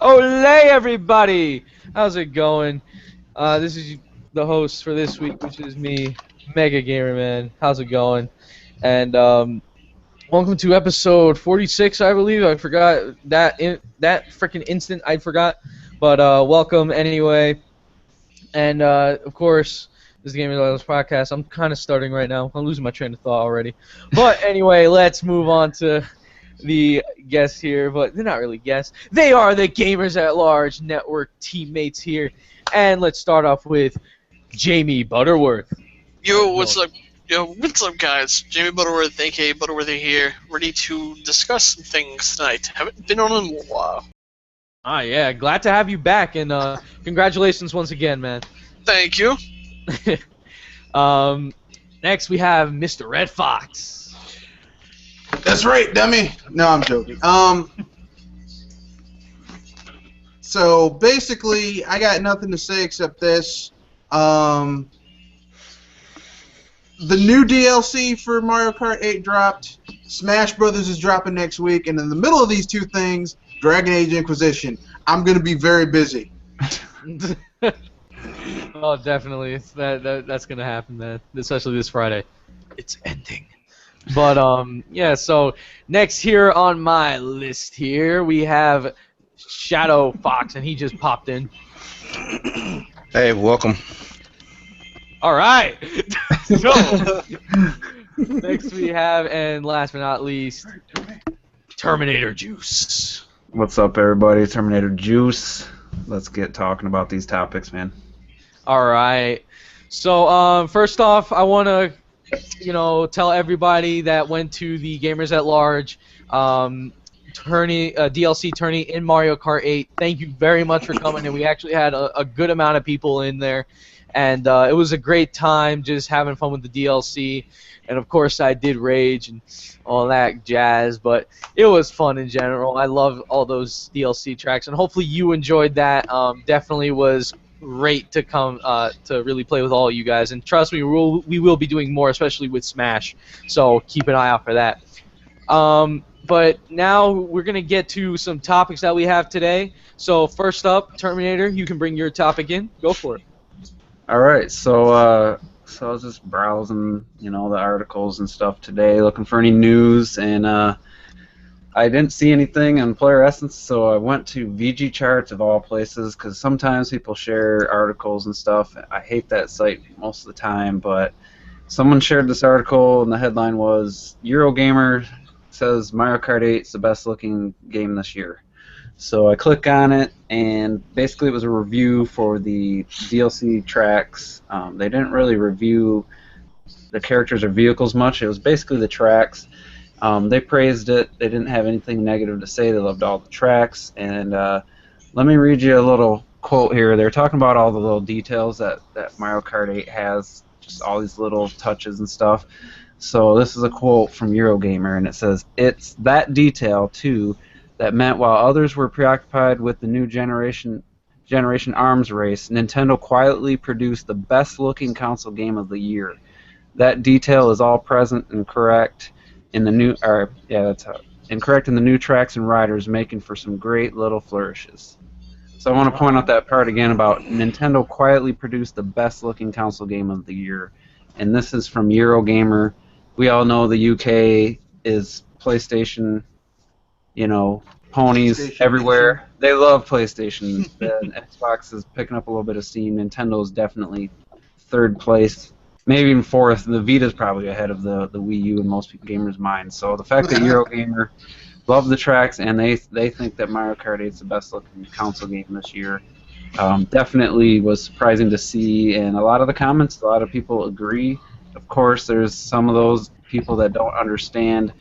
Olay, everybody! How's it going? This is the host for this week, which is me, Mega Gamer Man. How's it going? And welcome to episode 46, I believe. I forgot that freaking instant. I forgot, but welcome anyway. And of course, this is the Gaming Dollars podcast. I'm kind of starting right now. I'm losing my train of thought already. But anyway, let's move on to the guests here, but they're not really guests. They are the Gamers at Large network teammates here. And let's start off with Jamie Butterworth. Yo, what's up? Yo, what's up, guys? Jamie Butterworth, aka Butterworthy here, ready to discuss some things tonight. Haven't been on in a while. Ah, yeah, glad to have you back, and congratulations once again, man. Thank you. Next we have Mr. Red Fox. That's right, dummy. No, I'm joking. So basically, I got nothing to say except this. The new DLC for Mario Kart 8 dropped. Smash Brothers is dropping next week, and in the middle of these two things, Dragon Age Inquisition. I'm gonna be very busy. Oh, definitely. That's gonna happen, man. Especially this Friday. It's ending. But yeah. So next here on my list here we have Shadow Fox, and he just popped in. Hey, welcome. All right. So next we have, and last but not least, Terminator Juice. What's up, everybody? Terminator Juice. Let's get talking about these topics, man. All right. So first off, I want to tell everybody that went to the Gamers at Large DLC tourney in Mario Kart 8. Thank you very much for coming, and we actually had a good amount of people in there, and it was a great time just having fun with the DLC. And of course, I did rage and all that jazz, but it was fun in general. I love all those DLC tracks, and hopefully you enjoyed that. Definitely was great to come to really play with all you guys, and trust me, we will be doing more, especially with Smash, so keep an eye out for that. But now we're going to get to some topics that we have today. So first up, Terminator, you can bring your topic in. Go for it. Alright, so I was just browsing, the articles and stuff today, looking for any news, and I didn't see anything on Player Essence, so I went to VG Charts of all places, because sometimes people share articles and stuff. I hate that site most of the time, but someone shared this article, and the headline was, Eurogamer says Mario Kart 8 is the best looking game this year. So I click on it, and basically it was a review for the DLC tracks. They didn't really review the characters or vehicles much. It was basically the tracks. They praised it. They didn't have anything negative to say. They loved all the tracks. And let me read you a little quote here. They're talking about all the little details that Mario Kart 8 has, just all these little touches and stuff. So this is a quote from Eurogamer, and it says, "It's that detail, too, that meant while others were preoccupied with the new generation arms race, Nintendo quietly produced the best-looking console game of the year. That detail is all present and correct in the new, incorrect in the new tracks and riders, making for some great little flourishes." So I want to point out that part again about Nintendo quietly produced the best-looking console game of the year, and this is from Eurogamer. We all know the UK is PlayStation, ponies PlayStation everywhere. Nation. They love PlayStation. And Xbox is picking up a little bit of steam. Nintendo's definitely third place, maybe even fourth. The Vita's probably ahead of the Wii U in most gamers' minds. So the fact that Eurogamer love the tracks, and they think that Mario Kart 8 is the best looking console game this year, definitely was surprising to see. And a lot of the comments, a lot of people agree. Of course, there's some of those people that don't understand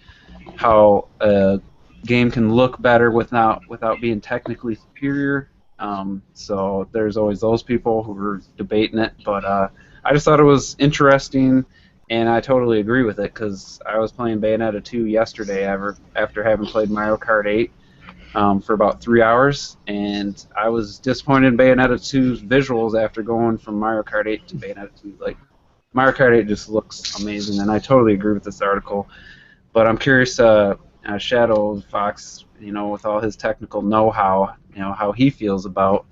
how a game can look better without being technically superior. So there's always those people who are debating it. But I just thought it was interesting, and I totally agree with it, because I was playing Bayonetta 2 yesterday after having played Mario Kart 8 for about 3 hours, and I was disappointed in Bayonetta 2's visuals after going from Mario Kart 8 to Bayonetta 2. Like, Mario Kart 8 just looks amazing, and I totally agree with this article. But I'm curious Shadow Fox, with all his technical know-how, how he feels about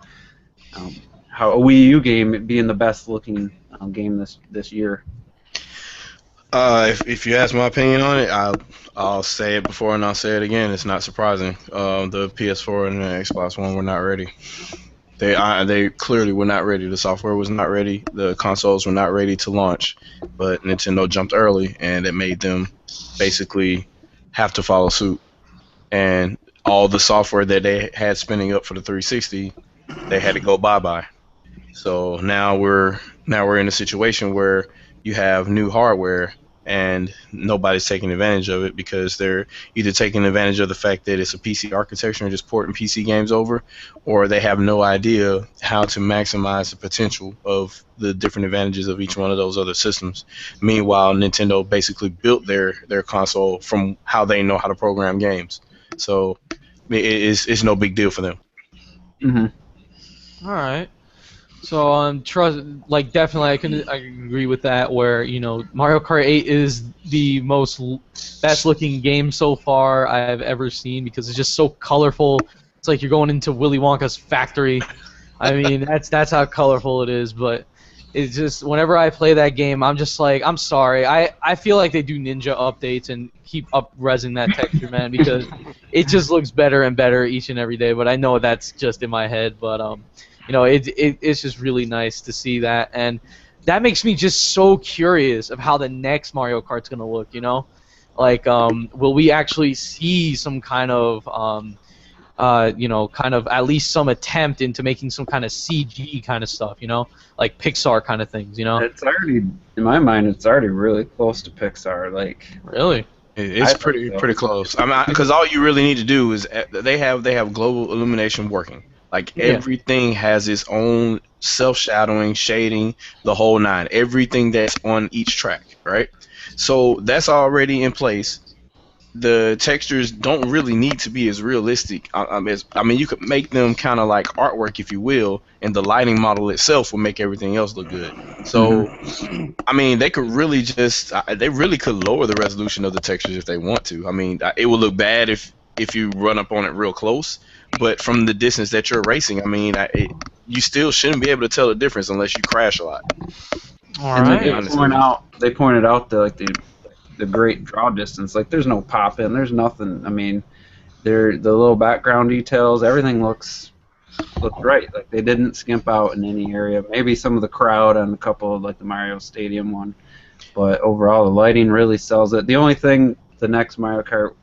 how a Wii U game being the best looking game this year. If you ask my opinion on it, I'll say it before and I'll say it again. It's not surprising. The PS4 and the Xbox One were not ready. They clearly were not ready. The software was not ready. The consoles were not ready to launch. But Nintendo jumped early, and it made them basically have to follow suit. And all the software that they had spinning up for the 360, they had to go bye-bye. So now we're in a situation where you have new hardware and nobody's taking advantage of it because they're either taking advantage of the fact that it's a PC architecture and just porting PC games over, or they have no idea how to maximize the potential of the different advantages of each one of those other systems. Meanwhile, Nintendo basically built their console from how they know how to program games. So it's no big deal for them. Mm-hmm. All right. So definitely I can agree with that. Where Mario Kart 8 is the best looking game so far I've ever seen because it's just so colorful. It's like you're going into Willy Wonka's factory. I mean that's how colorful it is. But it's just whenever I play that game, I'm just like I'm sorry. I feel like they do ninja updates and keep up-resing that texture, man, because it just looks better and better each and every day. But I know that's just in my head. But it's just really nice to see that, and that makes me just so curious of how the next Mario Kart's gonna look. Like will we actually see some kind of kind of at least some attempt into making some kind of CG kind of stuff, like Pixar kind of things, It's already, in my mind, it's already really close to Pixar. Like, really. It's pretty close. I mean, because all you really need to do is they have global illumination working. Like everything has its own self-shadowing, shading, the whole nine. Everything that's on each track, right? So that's already in place. The textures don't really need to be as realistic. I mean, you could make them kind of like artwork, if you will, and the lighting model itself will make everything else look good. So, I mean, they could really they really could lower the resolution of the textures if they want to. I mean, it would look bad if you run up on it real close, but from the distance that you're racing, I mean, you still shouldn't be able to tell the difference unless you crash a lot. All and right. they pointed out the great draw distance. Like, there's no pop in, there's nothing. I mean, the little background details, everything looks right. Like, they didn't skimp out in any area. Maybe some of the crowd on a couple of, like, the Mario Stadium one, but overall the lighting really sells it. The only thing, the next Mario Kart,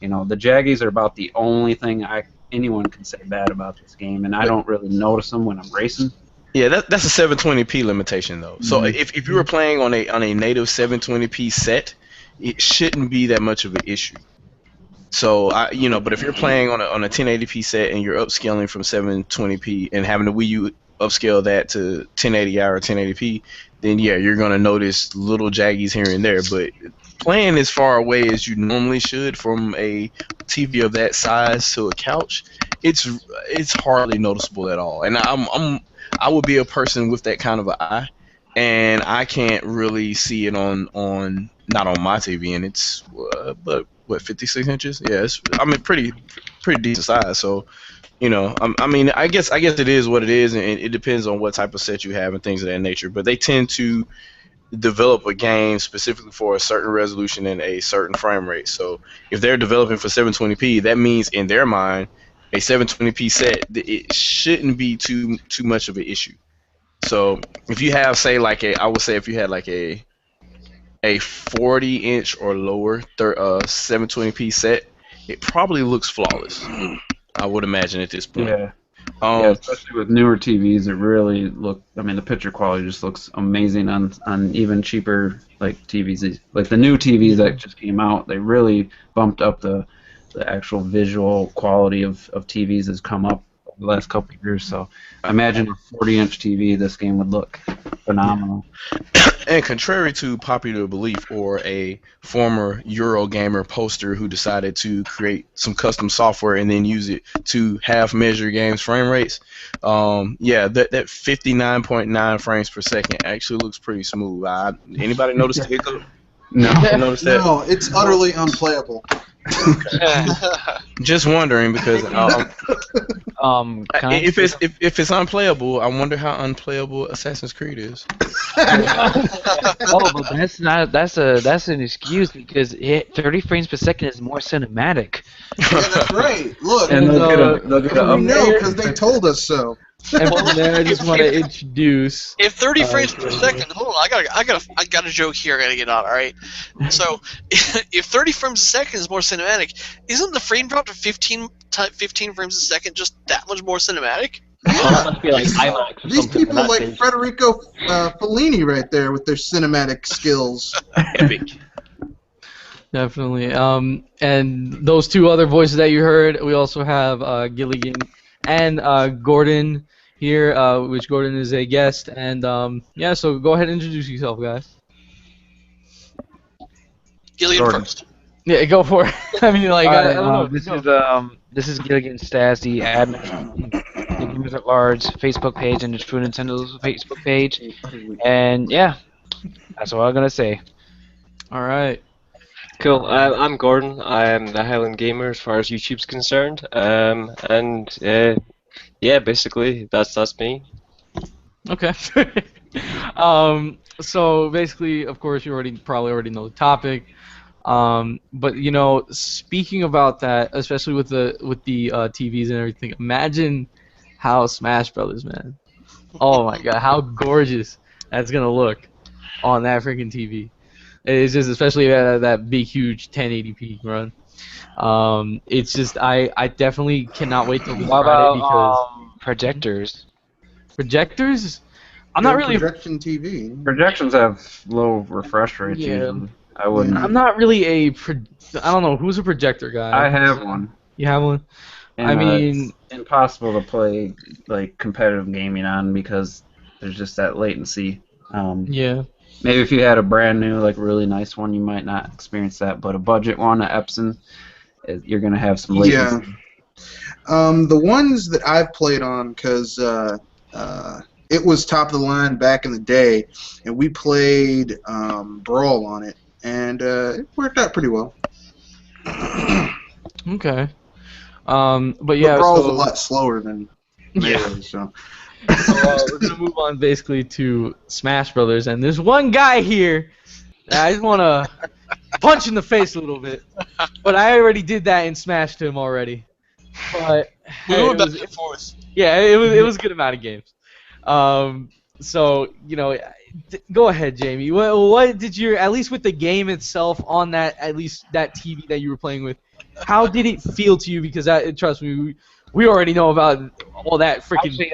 the Jaggies are about the only thing anyone can say bad about this game, and I don't really notice them when I'm racing. Yeah, that's a 720p limitation though. So if you were playing on a native 720p set, it shouldn't be that much of an issue. So but if you're playing on a 1080p set and you're upscaling from 720p and having the Wii U upscale that to 1080i or 1080p, then yeah, you're gonna notice little jaggies here and there. But playing as far away as you normally should from a TV of that size to a couch, it's hardly noticeable at all. And I would be a person with that kind of an eye, and I can't really see it on not on my TV, and it's but what 56 inches? Yeah, it's pretty decent size. So I mean, I guess it is what it is, and it depends on what type of set you have and things of that nature. But they tend to develop a game specifically for a certain resolution and a certain frame rate. So if they're developing for 720p, that means in their mind a 720p set, it shouldn't be too much of an issue. So if you have, say, I would say if you had like a 40-inch or lower 720p set, it probably looks flawless. I would imagine at this point. Yeah. Especially with newer TVs, it really the picture quality just looks amazing on even cheaper TVs. Like the new TVs that just came out, they really bumped up the actual visual quality of TVs has come up the last couple of years. So I imagine a 40-inch TV, this game would look phenomenal. And contrary to popular belief or a former Eurogamer poster who decided to create some custom software and then use it to half-measure games' frame rates, that 59.9 frames per second actually looks pretty smooth. Anybody notice the hiccup? No. Notice that? No, it's utterly unplayable. Just wondering because Can I if it's unplayable, I wonder how unplayable Assassin's Creed is. Oh, but that's an excuse because 30 frames per second is more cinematic. Yeah, that's right. Look, And And, they'll get we an know update. because they told us so. and from there, I just want to introduce. If 30 frames per Crazy. second, hold on, I got a joke here. I gotta get on. All right. So, if 30 frames a second is more cinematic, isn't the frame drop to 15 frames a second just that much more cinematic? That must be like IMAX or These something. people are like Federico Fellini right there with their cinematic skills. epic. Definitely. And those two other voices that you heard, we also have Gilligan and Gordon here, which Gordon is a guest. And yeah, so go ahead and introduce yourself, guys. Gillian Gordon. first. Yeah, go for it. I mean, like, I don't know. This is Gilligan Stas, the admin, the Gamers at Large Facebook page and the True Nintendo's Facebook page, and yeah, that's all I'm gonna say. All right. Cool. I'm Gordon. I'm the Highland Gamer as far as YouTube's concerned. Yeah, basically that's me. Okay. So basically, of course, you probably already know the topic. But you know, speaking about that, especially with the TVs and everything, imagine how Smash Brothers, man. Oh my God, how gorgeous that's gonna look on that freaking TV. It's just, especially that big, huge 1080p run. It's just, I definitely cannot wait till we What try it about because projectors? projectors. I'm not really. projection TV. Projections have low refresh rates Yeah. usually. I wouldn't. I'm not really I don't know who's a projector guy. I have one. You have one? And, I mean, it's impossible to play like competitive gaming on because there's just that latency. yeah. Maybe if you had a brand new, like really nice one, you might not experience that. But a budget one, at Epson, you're gonna have some latency. Yeah. The ones that I've played on, because it was top of the line back in the day, and we played Brawl on it, and it worked out pretty well. Okay. But yeah. But Brawl's so, a lot slower than Melee, so. So we're gonna move on basically to Smash Brothers, and there's one guy here that I just wanna punch in the face a little bit, but I already did that and smashed him already. But We hey, went back it was- and forth. yeah, it was a good amount of games. So you know, go ahead, Jamie. What did you, at least with the game itself on that, at least that TV that you were playing with, how did it feel to you? Because trust me, we already know about all that freaking Actually,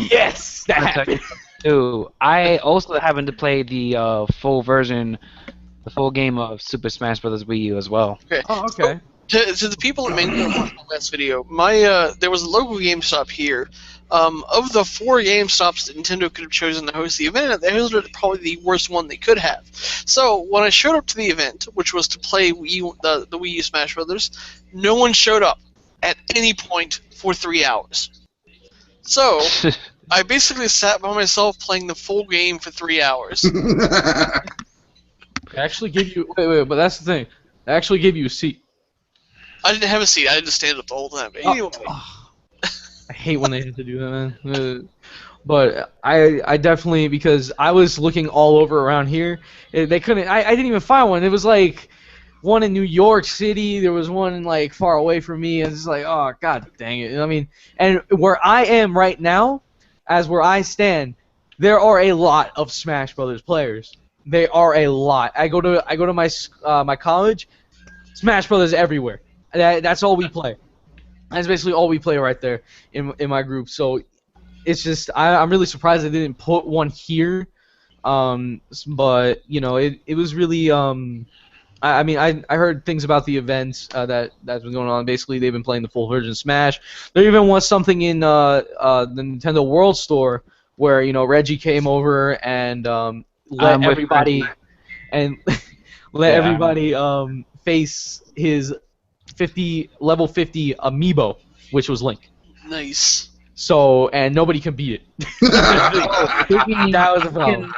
BS that happened. too. I also happen to play the full version, the full game of Super Smash Bros. Wii U as well. Okay. Oh, okay. To the people that may not watch the last video, there was a local GameStop here. Of the 4 GameStops that Nintendo could have chosen to host the event, those were probably the worst one they could have. So when I showed up to the event, which was to play the Wii U Smash Brothers, no one showed up at any point for 3 hours. So I basically sat by myself playing the full game for 3 hours. They actually give you wait, but that's the thing. They actually give you a seat. I didn't have a seat. I had to stand up the whole time. But anyway, I hate when they have to do that, man. But I definitely, because I was looking all over around here, they couldn't. I didn't even find one. It was like one in New York City. There was one like far away from me. And it's like, oh god dang it. I mean, and where I am right now, as where I stand, there are a lot of Smash Brothers players. They are a lot. I go to my college, Smash Brothers everywhere. That's all we play. That's basically all we play right there in my group. So it's just I'm really surprised they didn't put one here. But you know, it was really I mean I heard things about the events that's been going on. Basically, they've been playing the full version of Smash. There even was something in the Nintendo World Store where, you know, Reggie came over and let everybody face his level 50 amiibo, which was Link. nice. So, and nobody can beat it. That was a problem.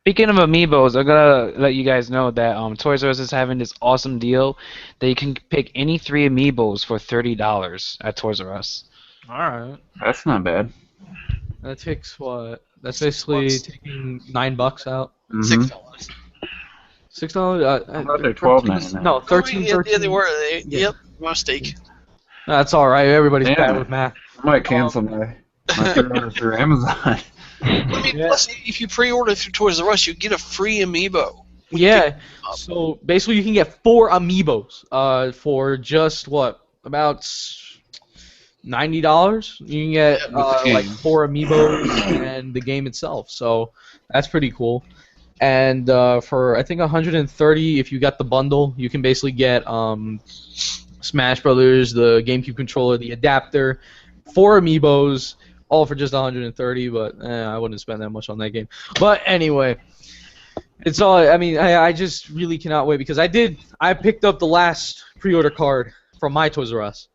Speaking of amiibos, I'm gonna let you guys know that Toys R Us is having this awesome deal that you can pick any 3 amiibos for $30 at Toys R Us. All right. That's not bad. That takes what? That's basically $6. taking $9 out. Mm-hmm. $6. $6. I thought they're $12.99. No, Oh, 13, yeah, they 13. were. Yeah. Yep, my mistake. That's all right. Everybody's bad Damn with it. math. I might cancel my pre-order through Amazon. I mean, Yeah. plus, if you pre-order through Toys R Us, you get a free amiibo. when you Yeah. pick them up. So basically, you can get 4 amiibos. For just what? About $90. You can get Yeah. like 4 amiibos and the game itself. So that's pretty cool. And for I think 130, if you got the bundle, you can basically get Smash Brothers, the GameCube controller, the adapter, 4 amiibos, all for just 130. But I wouldn't spend that much on that game. But anyway, it's all. I mean, I just really cannot wait because I picked up the last pre-order card from my Toys R Us.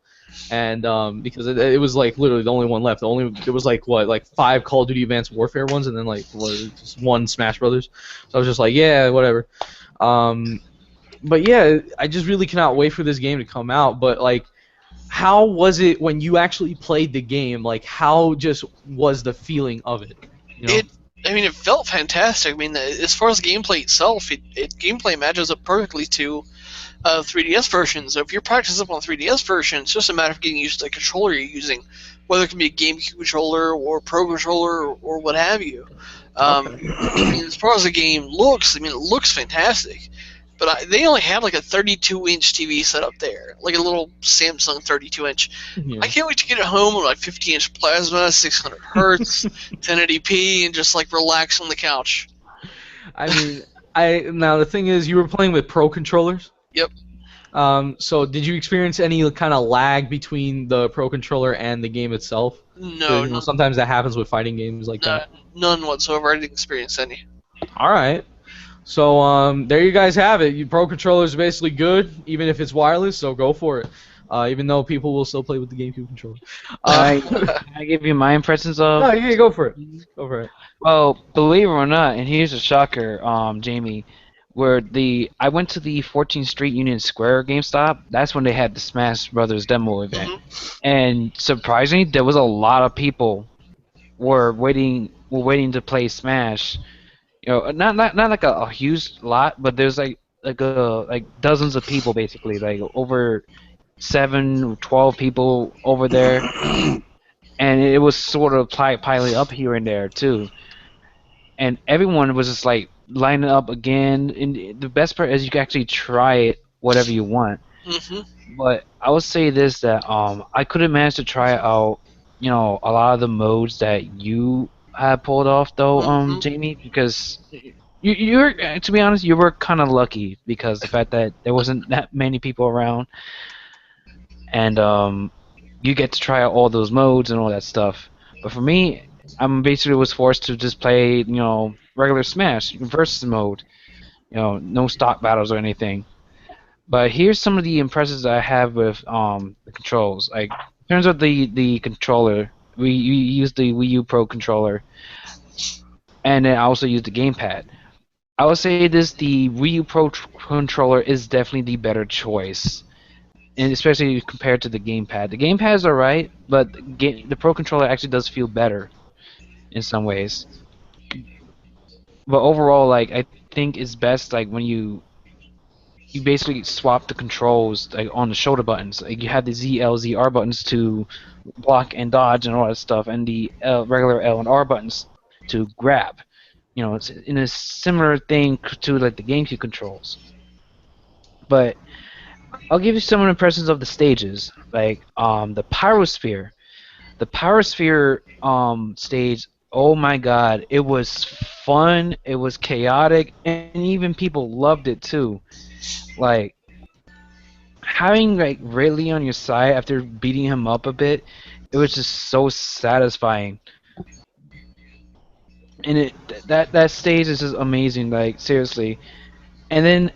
And because it was like literally the only one left. There was like 5 Call of Duty Advanced Warfare ones, and then just 1 Smash Brothers. So I was just like, yeah, whatever. But yeah, I just really cannot wait for this game to come out. But like, how was it when you actually played the game? Like, how just was the feeling of it? You know? It felt fantastic. I mean, as far as the gameplay itself, gameplay matches up perfectly to 3DS version. So if you're practicing up on 3DS version, it's just a matter of getting used to the controller you're using, whether it can be a GameCube controller or Pro controller or what have you. I mean, as far as the game looks, it looks fantastic. But they only have like a 32-inch TV set up there, like a little Samsung 32-inch. Yeah. I can't wait to get it home with like 50-inch plasma, 600 hertz, 1080p, and just like relax on the couch. I mean, now the thing is, you were playing with Pro controllers. Yep. So did you experience any kind of lag between the Pro controller and the game itself? No, You know, sometimes that happens with fighting games like that. none whatsoever. I didn't experience any. All right. So there you guys have it. Pro controller is basically good, even if it's wireless. So go for it. Even though people will still play with the GameCube controller. Can I give you my impressions of? No, yeah, go for it. Go for it. Well, believe it or not, and here's a shocker, Jamie, where I went to the 14th Street Union Square GameStop. That's when they had the Smash Brothers demo event, and surprisingly, there was a lot of people were waiting to play Smash. You know, not like a huge lot, but there's like dozens of people basically, like over 7, 12 people over there, and it was sort of piling up here and there too. And everyone was just like lining up again. And the best part is you can actually try it whatever you want. But I would say this that I couldn't manage to try out, you know, a lot of the modes that you had pulled off though, Jamie, because you're to be honest, you were kind of lucky because the fact that there wasn't that many people around, and you get to try out all those modes and all that stuff. But for me, I'm basically was forced to just play, you know, regular Smash versus mode, you know, no stock battles or anything. But here's some of the impressions I have with the controls. Like in terms of the controller, we use the Wii U Pro controller, and then I also use the gamepad. I would say the Wii U Pro controller is definitely the better choice, and especially compared to the gamepad. The gamepad is alright, but the Pro controller actually does feel better in some ways. But overall, like I think it's best like when you basically swap the controls like on the shoulder buttons. Like you have the Z, L, Z, R buttons to block and dodge and all that stuff, and the regular L and R buttons to grab. You know, it's in a similar thing to like the GameCube controls. But I'll give you some impressions of the stages, like the Pyrosphere. The Pyrosphere stage. Oh my God, it was fun. It was chaotic, and even people loved it too. Like having like Ridley on your side after beating him up a bit, it was just so satisfying. And that stage is just amazing, like seriously. And then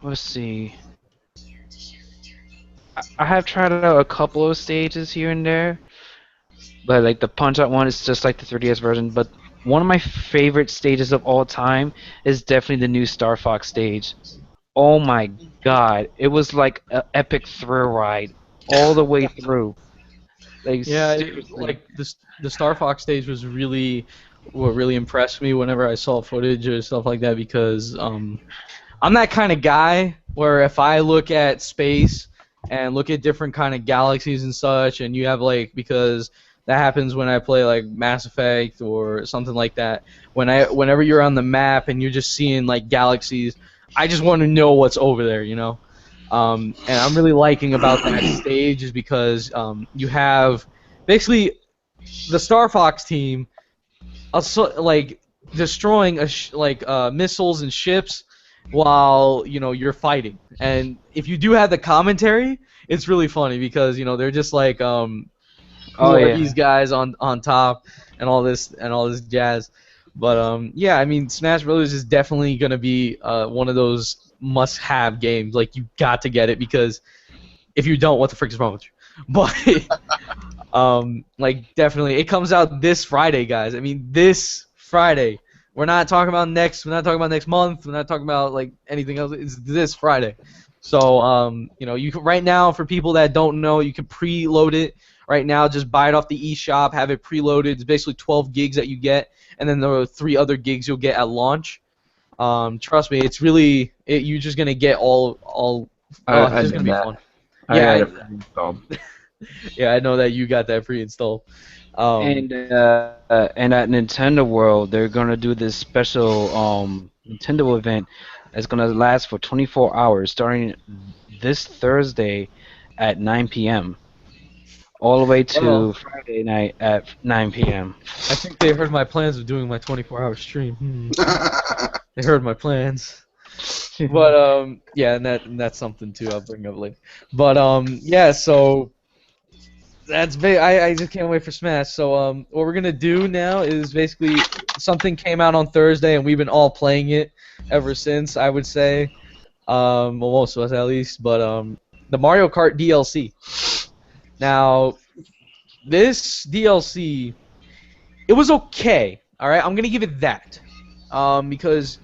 let's see. I have tried out a couple of stages here and there, but like the Punch Out one is just like the 3DS version. But one of my favorite stages of all time is definitely the new Star Fox stage. Oh my god, it was like an epic thrill ride all the way through. Like Yeah, seriously. like the Star Fox stage was really what really impressed me whenever I saw footage or stuff like that because I'm that kind of guy where if I look at space and look at different kind of galaxies and such, and you have like because that happens when I play like Mass Effect or something like that. Whenever you're on the map and you're just seeing like galaxies, I just want to know what's over there, you know. And I'm really liking about that stage is because you have basically the Star Fox team like destroying missiles and ships while you're fighting. And if you do have the commentary, it's really funny because they're just like Oh who are yeah. these guys on top and all this jazz. But yeah, I mean Smash Brothers is definitely gonna be one of those must-have games. Like you got to get it because if you don't, what the frick is wrong with you? But like definitely, it comes out this Friday, guys. I mean, this Friday. We're not talking about next. We're not talking about next month. We're not talking about like anything else. It's this Friday. So you can right now for people that don't know, you can preload it right now. Just buy it off the eShop, have it preloaded. It's basically 12 gigs that you get, and then there are 3 other gigs you'll get at launch. Trust me, it's really you're just gonna get all. Oh, it's I just gonna did be that. fun. I Yeah, had it pre-installed. yeah, I know that you got that pre-installed. And at Nintendo World, they're gonna do this special Nintendo event that's gonna last for 24 hours, starting this Thursday at 9 p.m. all the way Well, to Friday night at 9 p.m. I think they heard my plans of doing my 24-hour stream. They heard my plans. But yeah, and that's something too. I'll bring up later. But yeah, so that's I just can't wait for Smash. So what we're gonna do now is basically something came out on Thursday, and we've been all playing it ever since. I would say, well, most of us at least. But the Mario Kart DLC. Now, this DLC, it was okay. All right, I'm gonna give it that, because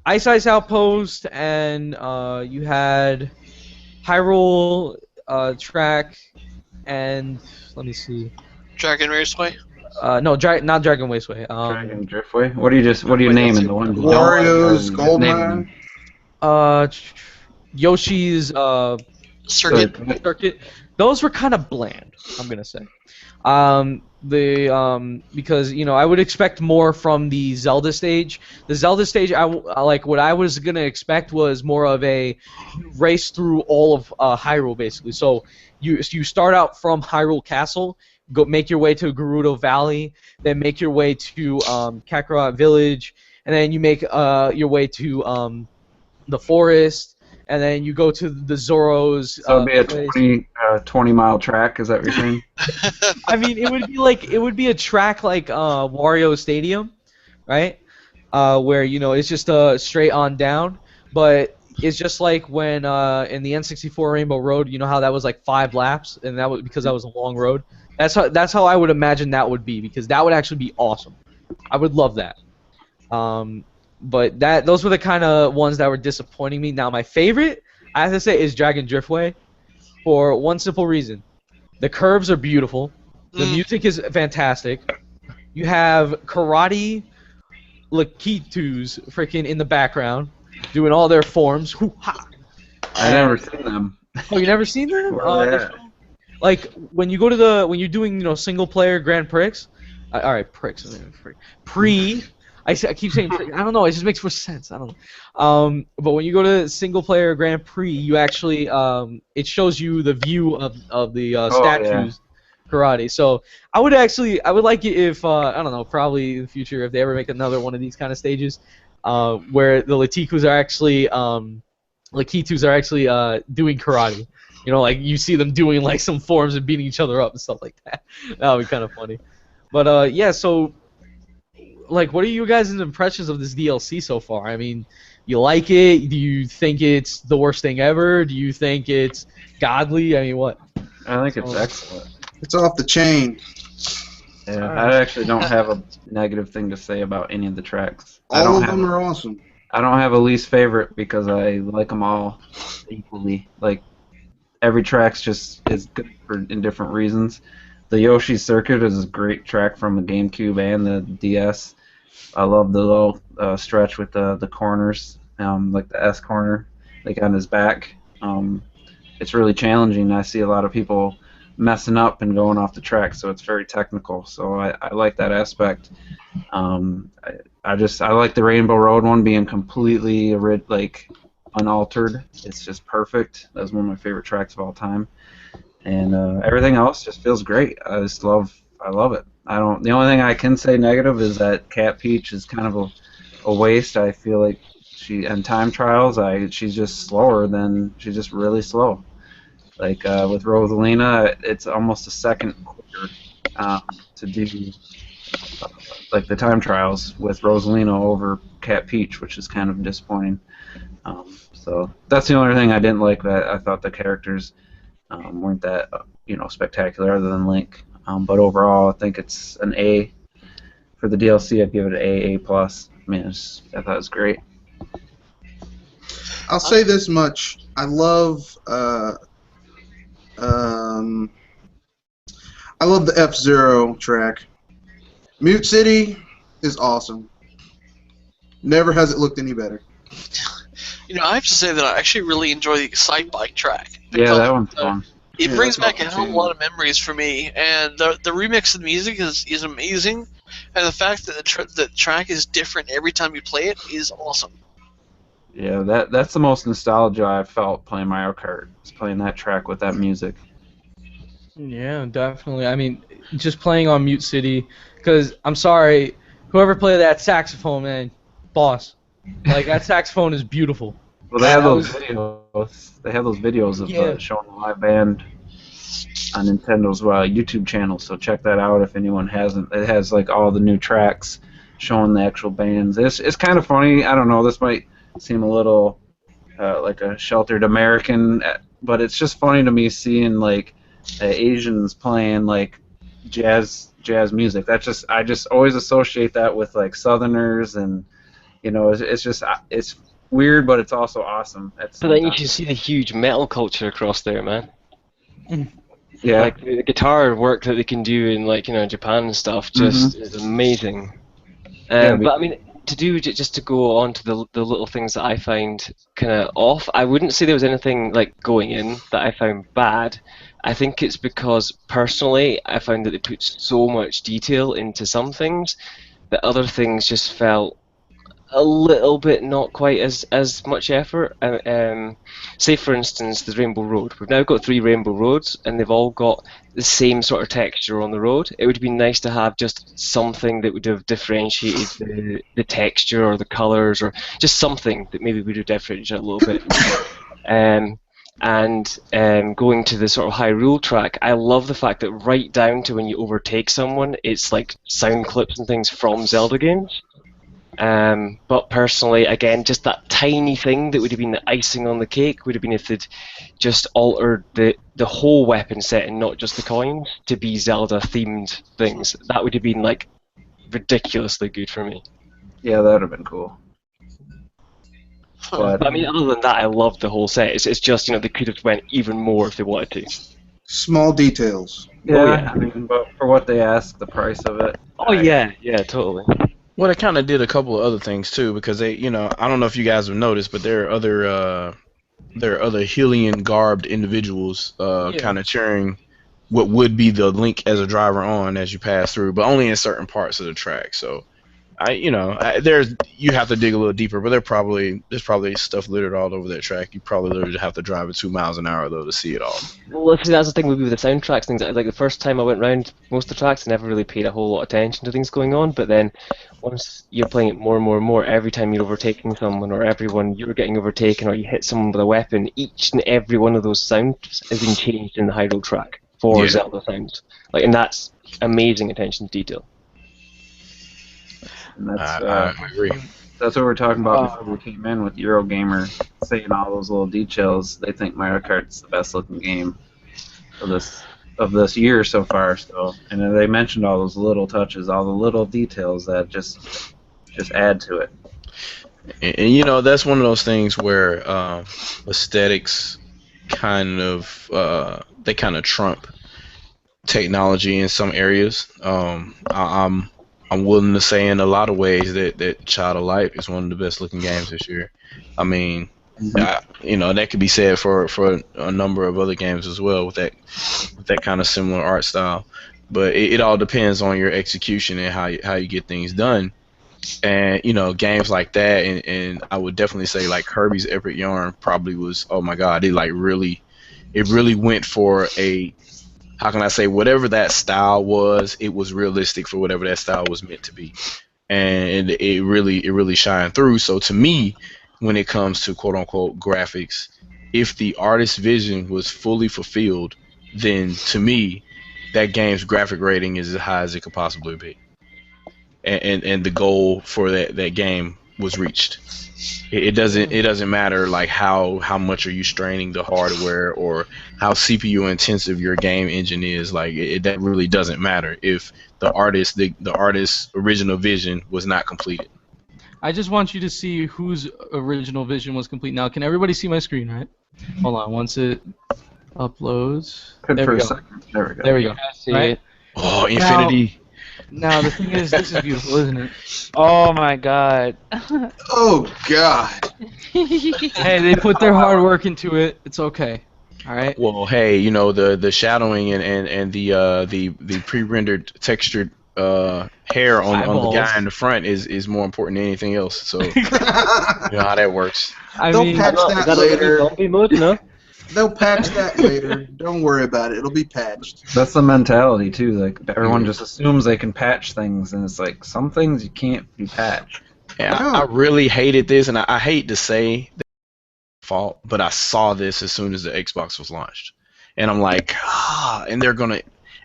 Ice Outpost and you had Hyrule track and let me see. Dragon Raceway. No, not Dragon Raceway. Dragon Driftway. What are you Wait, that's naming? it. The ones you don't like, or Wario's you just Gold naming Mine. them? uh, Yoshi's Circuit. circuit. Those were kind of bland, I'm gonna say. Because I would expect more from the Zelda stage. The Zelda stage, like what I was gonna expect was more of a race through all of Hyrule basically. So you start out from Hyrule Castle, go make your way to Gerudo Valley, then make your way to Kakarot Village, and then you make your way to the forest, and then you go to the Zoro's So it'd be a place. 20-mile track. Is that what you're saying? I mean, it would be a track like Wario Stadium, right? Where it's just straight on down, but it's just like when in the N64 Rainbow Road, you know how that was like 5 laps, and that was because that was a long road. That's how I would imagine that would be because that would actually be awesome. I would love that. But those were the kind of ones that were disappointing me. Now my favorite, I have to say, is Dragon Driftway, for one simple reason. The curves are beautiful. The music is fantastic. You have karate Lakitus freaking in the background doing all their forms. Hoo-ha! I never seen them. Oh, you never seen them? Where are they They at? like when you go to when you're doing single player Grand Prix. All right, pricks. Pre. I keep saying pre. I don't know. It just makes more sense. I don't know. But when you go to single player Grand Prix, you actually it shows you the view of the statues. Karate. So I would like it if I don't know, probably in the future if they ever make another one of these kind of stages, where the Lakitus are actually doing karate. Like you see them doing like some forms and beating each other up and stuff like that. That would be kind of funny. But yeah, so like, what are you guys' impressions of this DLC so far? I mean, you like it? Do you think it's the worst thing ever? Do you think it's godly? I mean, what? I think it's excellent. It's off the chain. Yeah, Alright. I actually don't have a negative thing to say about any of the tracks. All of them are awesome. I don't have a least favorite because I like them all equally. Like every track's just is good in different reasons. The Yoshi Circuit is a great track from the GameCube and the DS. I love the little stretch with the corners, like the S corner, like on his back. It's really challenging. I see a lot of people messing up and going off the track, so it's very technical. So I like that aspect. I like the Rainbow Road one being completely like unaltered. It's just perfect. That's one of my favorite tracks of all time. And everything else just feels great. I love it. I don't. The only thing I can say negative is that Cat Peach is kind of a waste. I feel like in time trials, she's just slower than she's just really slow. Like with Rosalina, it's almost a second quicker to do like the time trials with Rosalina over Cat Peach, which is kind of disappointing. So that's the only thing I didn't like. That I thought the characters weren't that spectacular, other than Link. But overall, I think it's an A for the DLC. I'd give it an A plus. I mean, I thought it was great. I'll say this much: I love the F-Zero track. Mute City is awesome. Never has it looked any better. I have to say that I actually really enjoy the Excite Bike track. Yeah, that one's fun. It Yeah, brings that's back a awesome, whole too. lot of memories for me, and the remix of the music is amazing, and the fact that the track is different every time you play it is awesome. Yeah, that's the most nostalgia I've felt playing Mario Kart. Is playing that track with that music. Yeah, definitely. I mean, just playing on Mute City, because I'm sorry, whoever played that saxophone, man, boss. Like, that saxophone is beautiful. Well, they have That those was- videos. They have those videos of Yeah. showing the live band on Nintendo's YouTube channel. So check that out if anyone hasn't. It has like all the new tracks showing the actual bands. It's kind of funny. I don't know. This might seem a little like a sheltered American, but it's just funny to me seeing like Asians playing like jazz music. I just always associate that with like Southerners, and it's weird, but it's also awesome at the But same then you time. can see the huge metal culture across there, man. Yeah. Like the guitar work that they can do in Japan and stuff just is amazing. Yeah, But I mean, just to go on to the little things that I find kind of off, I wouldn't say there was anything like going in that I found bad. I think it's because personally I found that they put so much detail into some things that other things just felt a little bit not quite as much effort. Say for instance the Rainbow Road. We've now got 3 Rainbow Roads, and they've all got the same sort of texture on the road. It would be nice to have just something that would have differentiated the texture or the colours, or just something that maybe would have differentiated a little bit. And going to the sort of Hyrule track, I love the fact that right down to when you overtake someone, it's like sound clips and things from Zelda games. But personally, again, just that tiny thing that would have been the icing on the cake would have been if they'd just altered the whole weapon set and not just the coins to be Zelda themed things. That would have been like ridiculously good for me. Yeah, that would have been cool. But I mean, other than that, I loved the whole set. It's just they could have went even more if they wanted to. Small details. Yeah, Oh, yeah. I mean, but for what they asked, the price of it. Oh yeah, totally. Well, they kind of did a couple of other things too, because they, I don't know if you guys have noticed, but there are other Hylian garbed individuals kind of cheering what would be the Link as a driver on as you pass through, but only in certain parts of the track. So you have to dig a little deeper, but there's probably stuff littered all over that track. You probably literally have to drive at 2 miles an hour though to see it all. Well, see, that's the thing with the soundtracks things. Like the first time I went round most of the tracks, I never really paid a whole lot of attention to things going on. But then, once you're playing it more and more and more, every time you're overtaking someone, or everyone you're getting overtaken, or you hit someone with a weapon, each and every one of those sounds has been changed in the Hyrule track for Zelda sounds. And that's amazing attention to detail. And that's I agree. That's what we were talking about before we came in with Eurogamer saying all those little details. They think Mario Kart's the best looking game of of this year so far. So, and then they mentioned all those little touches, all the little details that just add to it. And that's one of those things where aesthetics they kind of trump technology in some areas. I'm willing to say in a lot of ways that Child of Light is one of the best looking games this year. I mean, that could be said for a number of other games as well with that kind of similar art style. But it all depends on your execution and how you get things done. And games like that, and I would definitely say like Kirby's Epic Yarn probably was, oh my god, it really went for a, how can I say, whatever that style was, it was realistic for whatever that style was meant to be, and it really shined through. So to me, when it comes to quote unquote graphics, if the artist's vision was fully fulfilled, then to me, that game's graphic rating is as high as it could possibly be, and the goal for that game was reached. It doesn't matter like how much are you straining the hardware or how CPU intensive your game engine is. Like that really doesn't matter if the artist's original vision was not completed. I just want you to see whose original vision was complete. Now, can everybody see my screen, right? Hold on, once it uploads. There we go. There we go. There we go. I see Right? it. Oh, Infinity. Now, the thing is, this is beautiful, isn't it? Oh my god. Oh God. Hey, they put their hard work into it. It's okay. All right. Well, hey, the shadowing and the pre-rendered textured hair on the Eyeballs. guy in the front is more important than anything else. So you know how that works. I They'll mean, patch that later. Zombie mode, no? They'll patch that later. Don't worry about it. It'll be patched. That's the mentality too. Like everyone just assumes they can patch things, and it's like some things you can't be patched. Yeah, I really hated this, and I hate to say that fault, but I saw this as soon as the Xbox was launched, and I'm like, and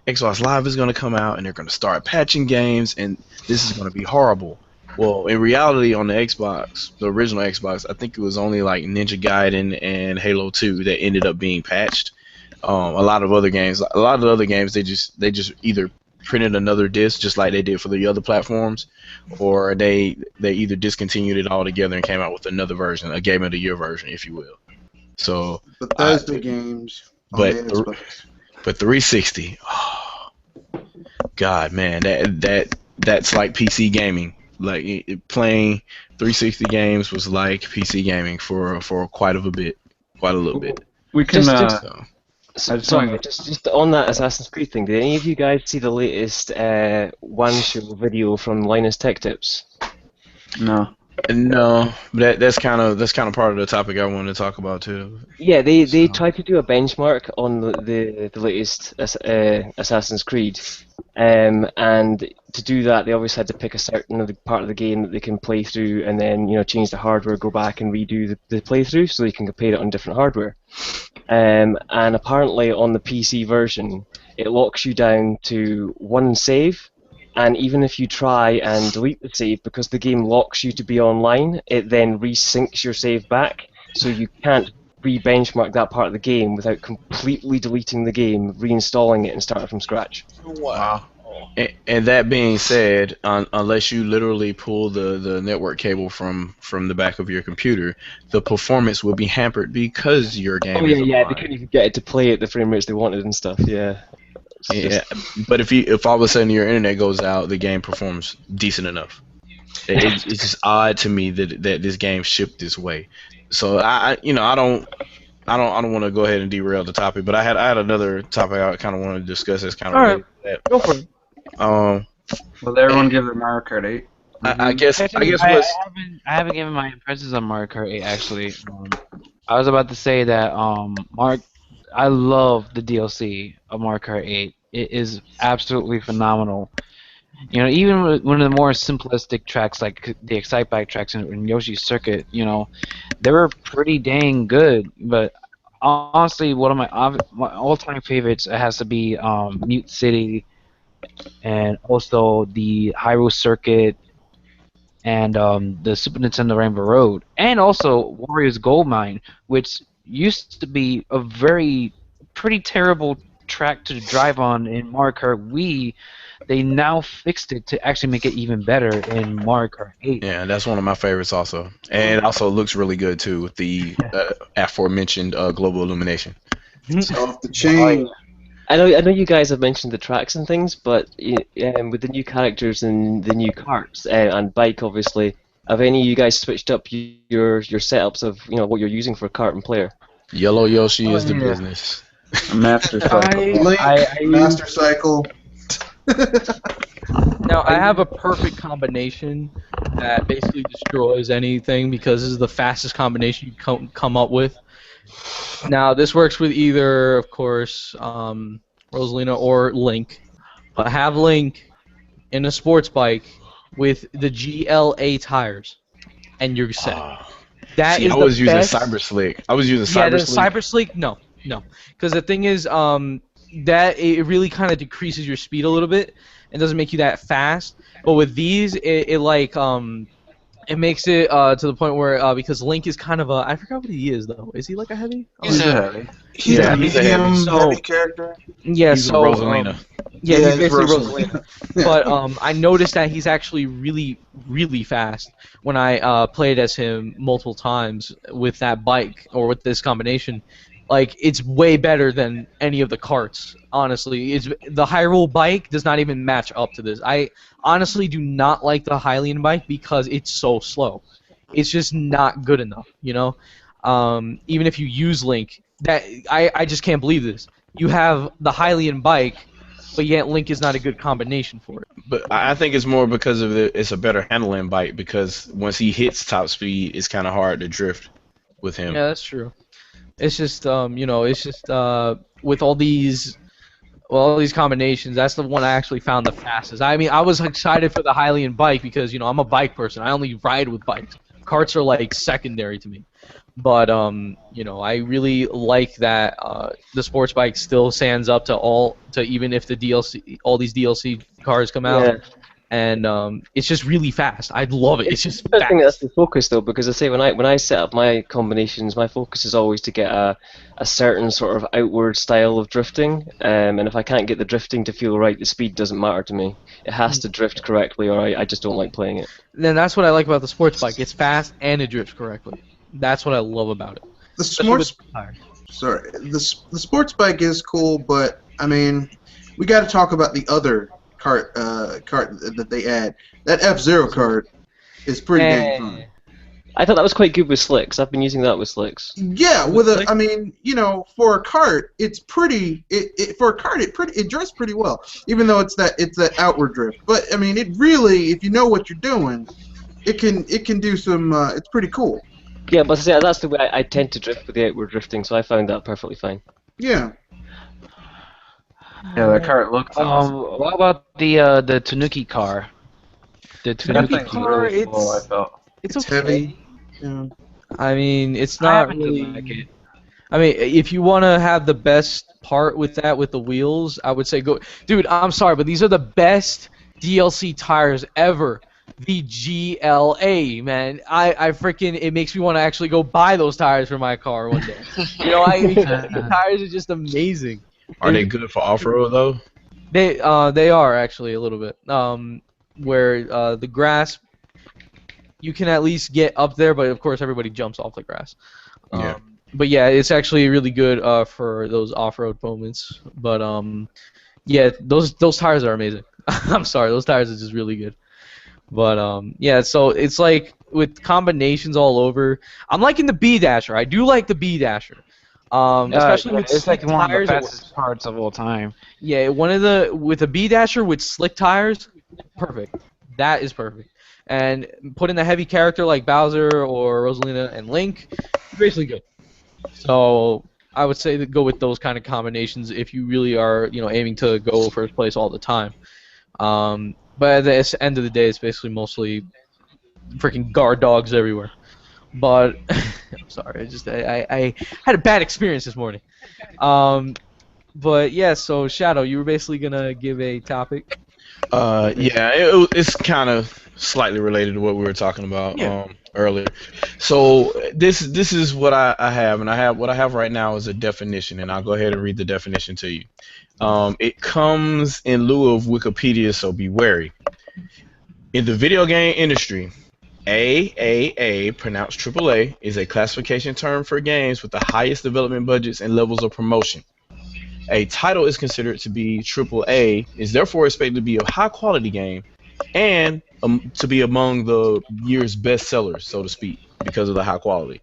Xbox Live is gonna come out, and they're gonna start patching games, and this is gonna be horrible. Well, in reality, on the Xbox, the original Xbox, I think it was only like Ninja Gaiden and Halo 2 that ended up being patched. A lot of the other games, they just either printed another disc, just like they did for the other platforms, or they either discontinued it altogether and came out with another version, a Game of the Year version, if you will. So, Bethesda games. On but the Xbox. but 360, oh, God, man, that's like PC gaming. Like playing 360 games was like PC gaming for quite a little bit. We can. Just on that Assassin's Creed thing, did any of you guys see the latest one show video from Linus Tech Tips? No. No, but that's kind of part of the topic I wanted to talk about too. Yeah, they tried to do a benchmark on the latest Assassin's Creed, and to do that they obviously had to pick a certain part of the game that they can play through, and then change the hardware, go back and redo the playthrough so they can compare it on different hardware. And apparently on the PC version, it locks you down to one save. And even if you try and delete the save, because the game locks you to be online, it then resyncs your save back, so you can't re-benchmark that part of the game without completely deleting the game, reinstalling it, and starting from scratch. Wow. And that being said, unless you literally pull the network cable from the back of your computer, the performance will be hampered because your game. Oh yeah, they couldn't even get it to play at the frame rates they wanted and stuff. Yeah. Yeah, but if all of a sudden your internet goes out, the game performs decent enough. It's just odd to me that this game shipped this way. So I don't want to go ahead and derail the topic, but I had another topic I kind of wanted to discuss that's kind of related to that. Go for it. Will everyone give their Mario Kart 8? I guess I haven't given my impressions on Mario Kart 8 actually. I was about to say that I love the DLC of Mario Kart 8. It is absolutely phenomenal. Even with one of the more simplistic tracks like the Exciteback tracks in Yoshi's Circuit, they were pretty dang good. But honestly, one of my all-time favorites has to be Mute City, and also the Hyrule Circuit, and the Super Nintendo Rainbow Road, and also Warriors Gold Mine, which used to be a pretty terrible track to drive on in Mario Kart Wii, they now fixed it to actually make it even better in Mario Kart 8. Yeah, that's one of my favorites also, and it also looks really good too with the aforementioned global illumination. It's off the chain. I know you guys have mentioned the tracks and things, but with the new characters and the new carts and bike, obviously, have any of you guys switched up your setups of what you're using for cart and player? Yellow Yoshi Oh, is the yeah. business. Master Cycle. Link, I Master Cycle. Now I have a perfect combination that basically destroys anything because this is the fastest combination you come up with. Now this works with either, of course, Rosalina or Link. But have Link in a sports bike with the GLA tires, and you're set. Ah. That See, is I the was using best. Cyber Slick. I was using Yeah, the Cyber Slick. Cyber Sleek, no, because the thing is, that it really kind of decreases your speed a little bit and doesn't make you that fast. But with these, it like it makes it to the point where because Link is kind of a I forgot what he is though. Is he like a heavy? He's He's a- a heavy. He's Yeah, a he's a medium heavy. So- heavy character. Yeah, He's so Rosalina. yeah, Yeah, he's basically Rosalina. Rosalina. Yeah. But I noticed that he's actually really fast when I played as him multiple times with that bike or with this combination. Like it's way better than any of the carts. Honestly, it's the Hyrule bike does not even match up to this. I honestly do not like the Hylian bike because it's so slow. It's just not good enough, you know. Even if you use Link, that I just can't believe this. You have the Hylian bike, but yet Link is not a good combination for it. But I think it's more because of it's a better handling bike because once he hits top speed, it's kind of hard to drift with him. Yeah, that's true. It's just it's just with all these combinations, that's the one I actually found the fastest. I mean, I was excited for the Hylian bike because I'm a bike person. I only ride with bikes. Carts are like secondary to me. But I really like that the sports bike still stands up to even if the all these DLC cars come out. Yeah. And it's just really fast. I love it. It's just I think that's fast. the focus though, because I say when I set up my combinations, my focus is always to get a certain sort of outward style of drifting, and if I can't get the drifting to feel right, the speed doesn't matter to me. It has to drift correctly, or I just don't like playing it. Then that's what I like about the sports bike. It's fast and it drifts correctly. That's what I love about it. The Especially sports, with tires. sorry, the sports bike is cool, but I mean, we got to talk about the other cart that they add. That F-Zero cart is pretty dang fun. I thought that was quite good with slicks. I've been using that with slicks. Yeah, I mean, for a cart, it's pretty. For a cart, it drifts pretty well, even though it's that outward drift. But I mean, it really, if you know what you're doing, it can do some. It's pretty cool. Yeah, but that's the way I tend to drift with the outward drifting, so I found that perfectly fine. Yeah. Yeah, the cart looks awesome. What about the Tanuki car? The That Tanuki thing's car. really cool, I felt. It's It's okay. heavy. Yeah. I mean, it's I not happen really. to like it. I mean, if you want to have the best part with that, with the wheels, I would say go. Dude, I'm sorry, but these are the best DLC tires ever. The GLA, man. I freaking, it makes me want to actually go buy those tires for my car one day. The tires are just amazing. Are they good for off road though? They are actually a little bit. Where the grass, you can at least get up there, but of course everybody jumps off the grass. Yeah. But yeah, it's actually really good for those off-road moments. But yeah, those tires are amazing. I'm sorry, those tires are just really good. But yeah, so it's like with combinations all over. I'm liking the B Dasher. I do like the B Dasher. Especially with it's like slick one of the tires. fastest parts of all time. Yeah, with a B Dasher with slick tires, perfect. That is perfect. And put in a heavy character like Bowser or Rosalina and Link, basically good. So I would say to go with those kind of combinations if you really are, aiming to go first place all the time. But at the end of the day, it's basically mostly freaking guard dogs everywhere. But I'm sorry, I had a bad experience this morning. But yeah, so Shadow, you were basically gonna give a topic. Yeah, it's kind of slightly related to what we were talking about Yeah. earlier. So this is what I have, and what I have right now is a definition, and I'll go ahead and read the definition to you. It comes in lieu of Wikipedia, so be wary. In the video game industry, AAA, pronounced AAA, is a classification term for games with the highest development budgets and levels of promotion. A title is considered to be AAA, is therefore expected to be a high quality game and to be among the year's best sellers, so to speak, because of the high quality.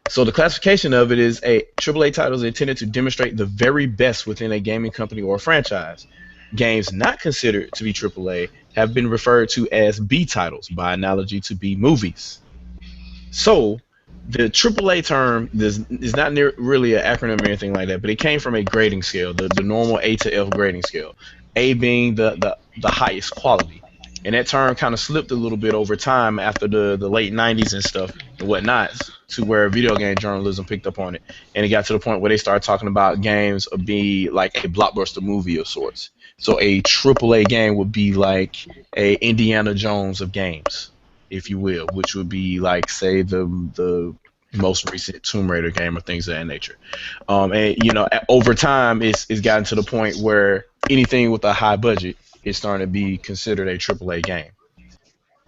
So the classification of it is a AAA title is intended to demonstrate the very best within a gaming company or franchise. Games not considered to be AAA have been referred to as B titles by analogy to B movies. So the AAA term is not really an acronym or anything like that, but it came from a grading scale, the normal A to F grading scale. A being the highest quality. And that term kind of slipped a little bit over time after the late 90s and stuff and whatnot, to where video game journalism picked up on it. And it got to the point where they started talking about games would be like a blockbuster movie of sorts. So a AAA game would be like a Indiana Jones of games, if you will, which would be like, say, the most recent Tomb Raider game or things of that nature. And over time, it's gotten to the point where anything with a high budget is starting to be considered a AAA game.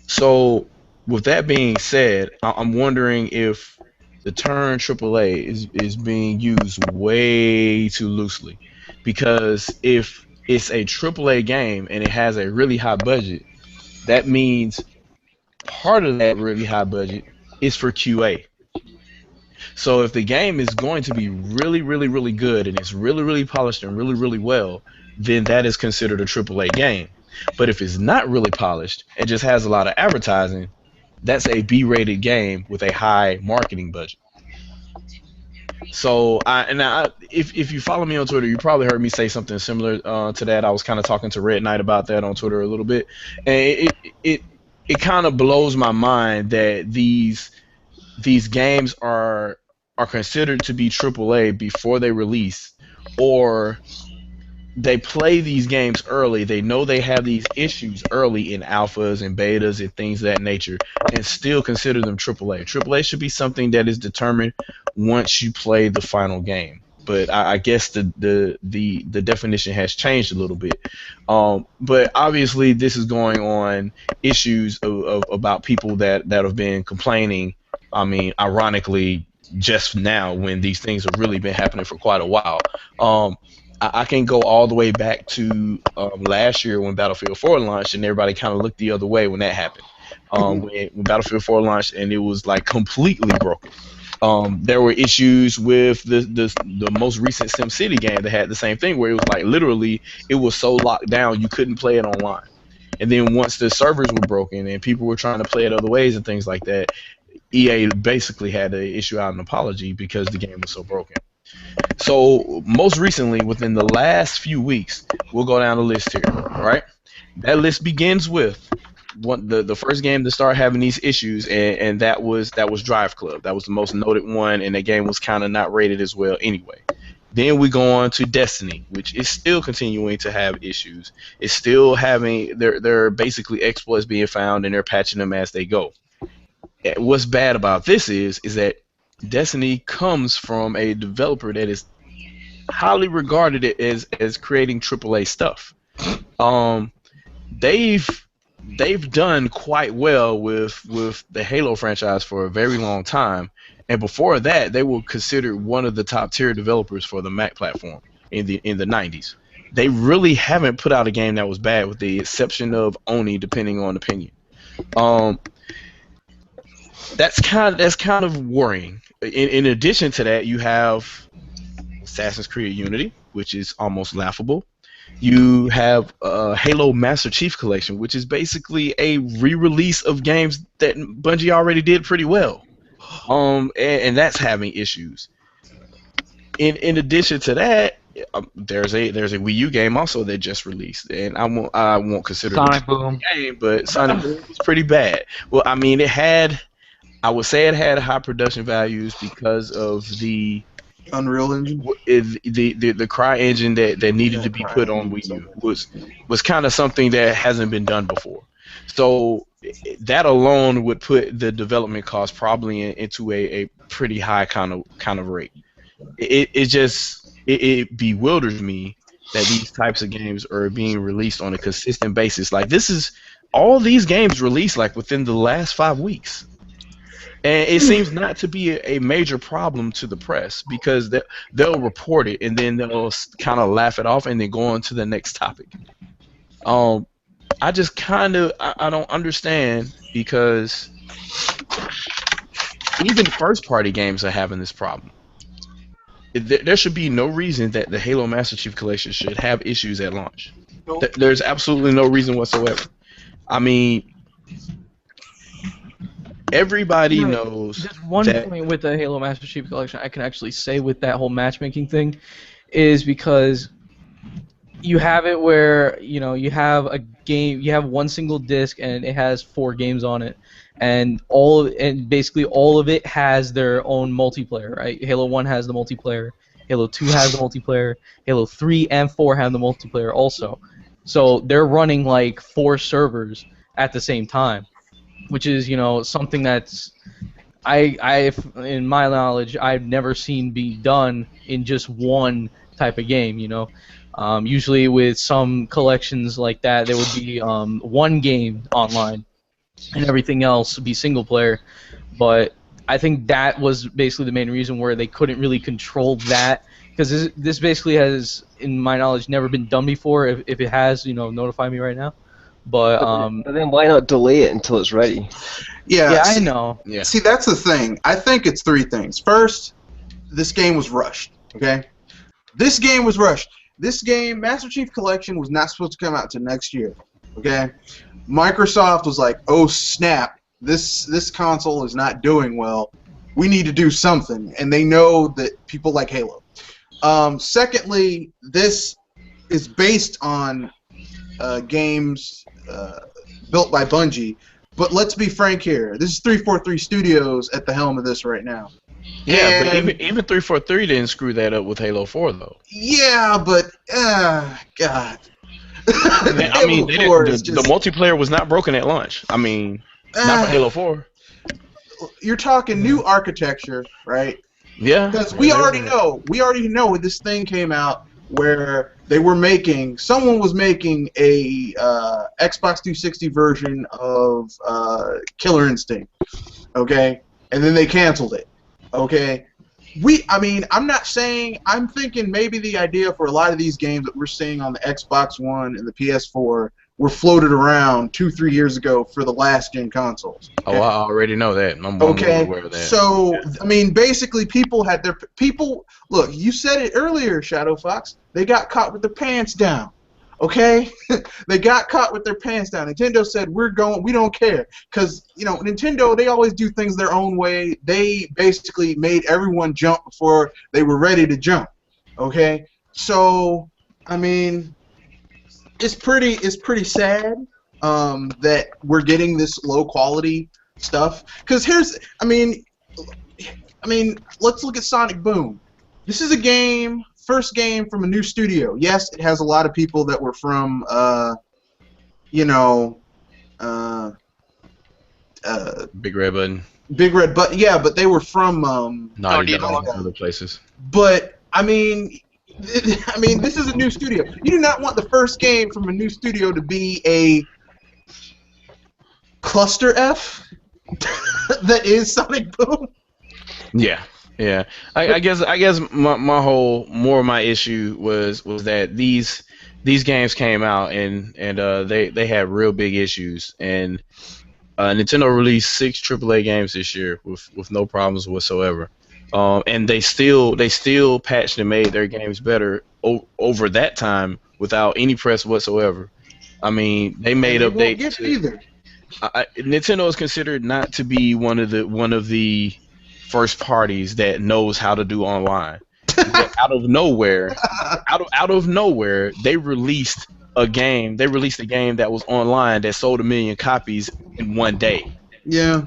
So, with that being said, I'm wondering if the term AAA is being used way too loosely, because if it's a AAA game and it has a really high budget, that means part of that really high budget is for QA. So if the game is going to be really, really, really good and it's really, really polished and really, really well, then that is considered a AAA game. But if it's not really polished and just has a lot of advertising, that's a B-rated game with a high marketing budget. So if you follow me on Twitter, you probably heard me say something similar to that. I was kind of talking to Red Knight about that on Twitter a little bit, and it kind of blows my mind that these games are considered to be AAA before they release, or they play these games early. They know they have these issues early in alphas and betas and things of that nature, and still consider them AAA. AAA should be something that is determined once you play the final game. But I guess the definition has changed a little bit. But obviously, this is going on issues of about people that have been complaining. I mean, ironically, just now when these things have really been happening for quite a while. I can go all the way back to last year when Battlefield 4 launched, and everybody kind of looked the other way when that happened. When Battlefield 4 launched, and it was like completely broken. There were issues with the most recent SimCity game that had the same thing, where it was like literally it was so locked down you couldn't play it online. And then once the servers were broken and people were trying to play it other ways and things like that, EA basically had to issue out an apology because the game was so broken. So most recently, within the last few weeks, we'll go down the list here, right? That list begins with the first game to start having these issues, and that was Drive Club. That was the most noted one, and the game was kind of not rated as well anyway. Then we go on to Destiny, which is still continuing to have issues. It's still having they're basically exploits being found, and they're patching them as they go. What's bad about this is that Destiny comes from a developer that is highly regarded as creating AAA stuff. They've done quite well with the Halo franchise for a very long time, and before that, they were considered one of the top tier developers for the Mac platform in the 90s. They really haven't put out a game that was bad, with the exception of Oni, depending on opinion. That's kind of worrying. In addition to that, you have Assassin's Creed Unity, which is almost laughable. You have Halo Master Chief Collection, which is basically a re-release of games that Bungie already did pretty well. And that's having issues. In addition to that, there's a Wii U game also that just released, and I won't consider Sonic it Boom. a game, but Sonic Boom was pretty bad. Well, I mean, I would say it had high production values because of the Unreal Engine. The Cry engine that needed Yeah, to be Cry put on Engine, Wii so U good. was kind of something that hasn't been done before. So that alone would put the development cost probably into a pretty high kind of rate. It just it bewilders me that these types of games are being released on a consistent basis. Like this is all these games released like within the last 5 weeks. And it seems not to be a major problem to the press because they'll report it and then they'll kind of laugh it off and then go on to the next topic. Um, I just kind of I don't understand because even first party games are having this problem. There should be no reason that the Halo Master Chief Collection should have issues at launch. Nope. There's absolutely no reason whatsoever. I mean, everybody No, knows just one that. point with the Halo Master Chief Collection I can actually say with that whole matchmaking thing is because you have it where you have a game, you have one single disc and it has 4 games on it, and basically all of it has their own multiplayer, right? Halo 1 has the multiplayer, Halo 2 has the multiplayer, Halo 3 and 4 have the multiplayer also. So they're running like 4 servers at the same time, which is something that's in my knowledge, I've never seen be done in just one type of game. Usually with some collections like that, there would be one game online, and everything else would be single player. But I think that was basically the main reason where they couldn't really control that, because this basically has, in my knowledge, never been done before. If it has, notify me right now. But But then why not delay it until it's ready? Yeah, yeah, I see, know. Yeah. see, that's the thing. I think it's 3 things. First, this game was rushed. Okay, this game was rushed. This game, Master Chief Collection, was not supposed to come out till next year. Okay, Microsoft was like, "Oh snap! This console is not doing well. We need to do something," and they know that people like Halo. Secondly, this is based on games built by Bungie. But let's be frank here. This is 343 Studios at the helm of this right now. Yeah, but And even 343 didn't screw that up with Halo 4 though. yeah, but God. I mean, Halo 4 is the just, multiplayer was not broken at launch. I mean, not for Halo 4. you're talking new architecture, right? Yeah. Because we already know when this thing came out where someone was making a Xbox 360 version of Killer Instinct, okay, and then they canceled it, okay. I'm thinking maybe the idea for a lot of these games that we're seeing on the Xbox One and the PS4 were floated around 2-3 years ago for the last gen consoles. Oh, I already know that. I'm well aware of that. So basically, people. Look, you said it earlier, Shadow Fox. They got caught with their pants down. Okay, they got caught with their pants down. Nintendo said, we don't care, because Nintendo, they always do things their own way. They basically made everyone jump before they were ready to jump. Okay, so it's pretty sad that we're getting this low quality stuff. Because let's look at Sonic Boom. This is first game from a new studio. Yes, it has a lot of people that were from, Big Red Button. Big Red Button. Yeah, but they were from Naughty Dog and other places. But this is a new studio. You do not want the first game from a new studio to be a cluster F that is Sonic Boom. Yeah. Yeah, I guess my issue was that these games came out and they had real big issues, and Nintendo released 6 AAA games this year with no problems whatsoever, and they still patched and made their games better over that time without any press whatsoever. I mean, they made updates. Nintendo is considered not to be one of the first parties that knows how to do online. out of nowhere, they released a game. They released a game that was online that sold 1 million copies in one day. Yeah.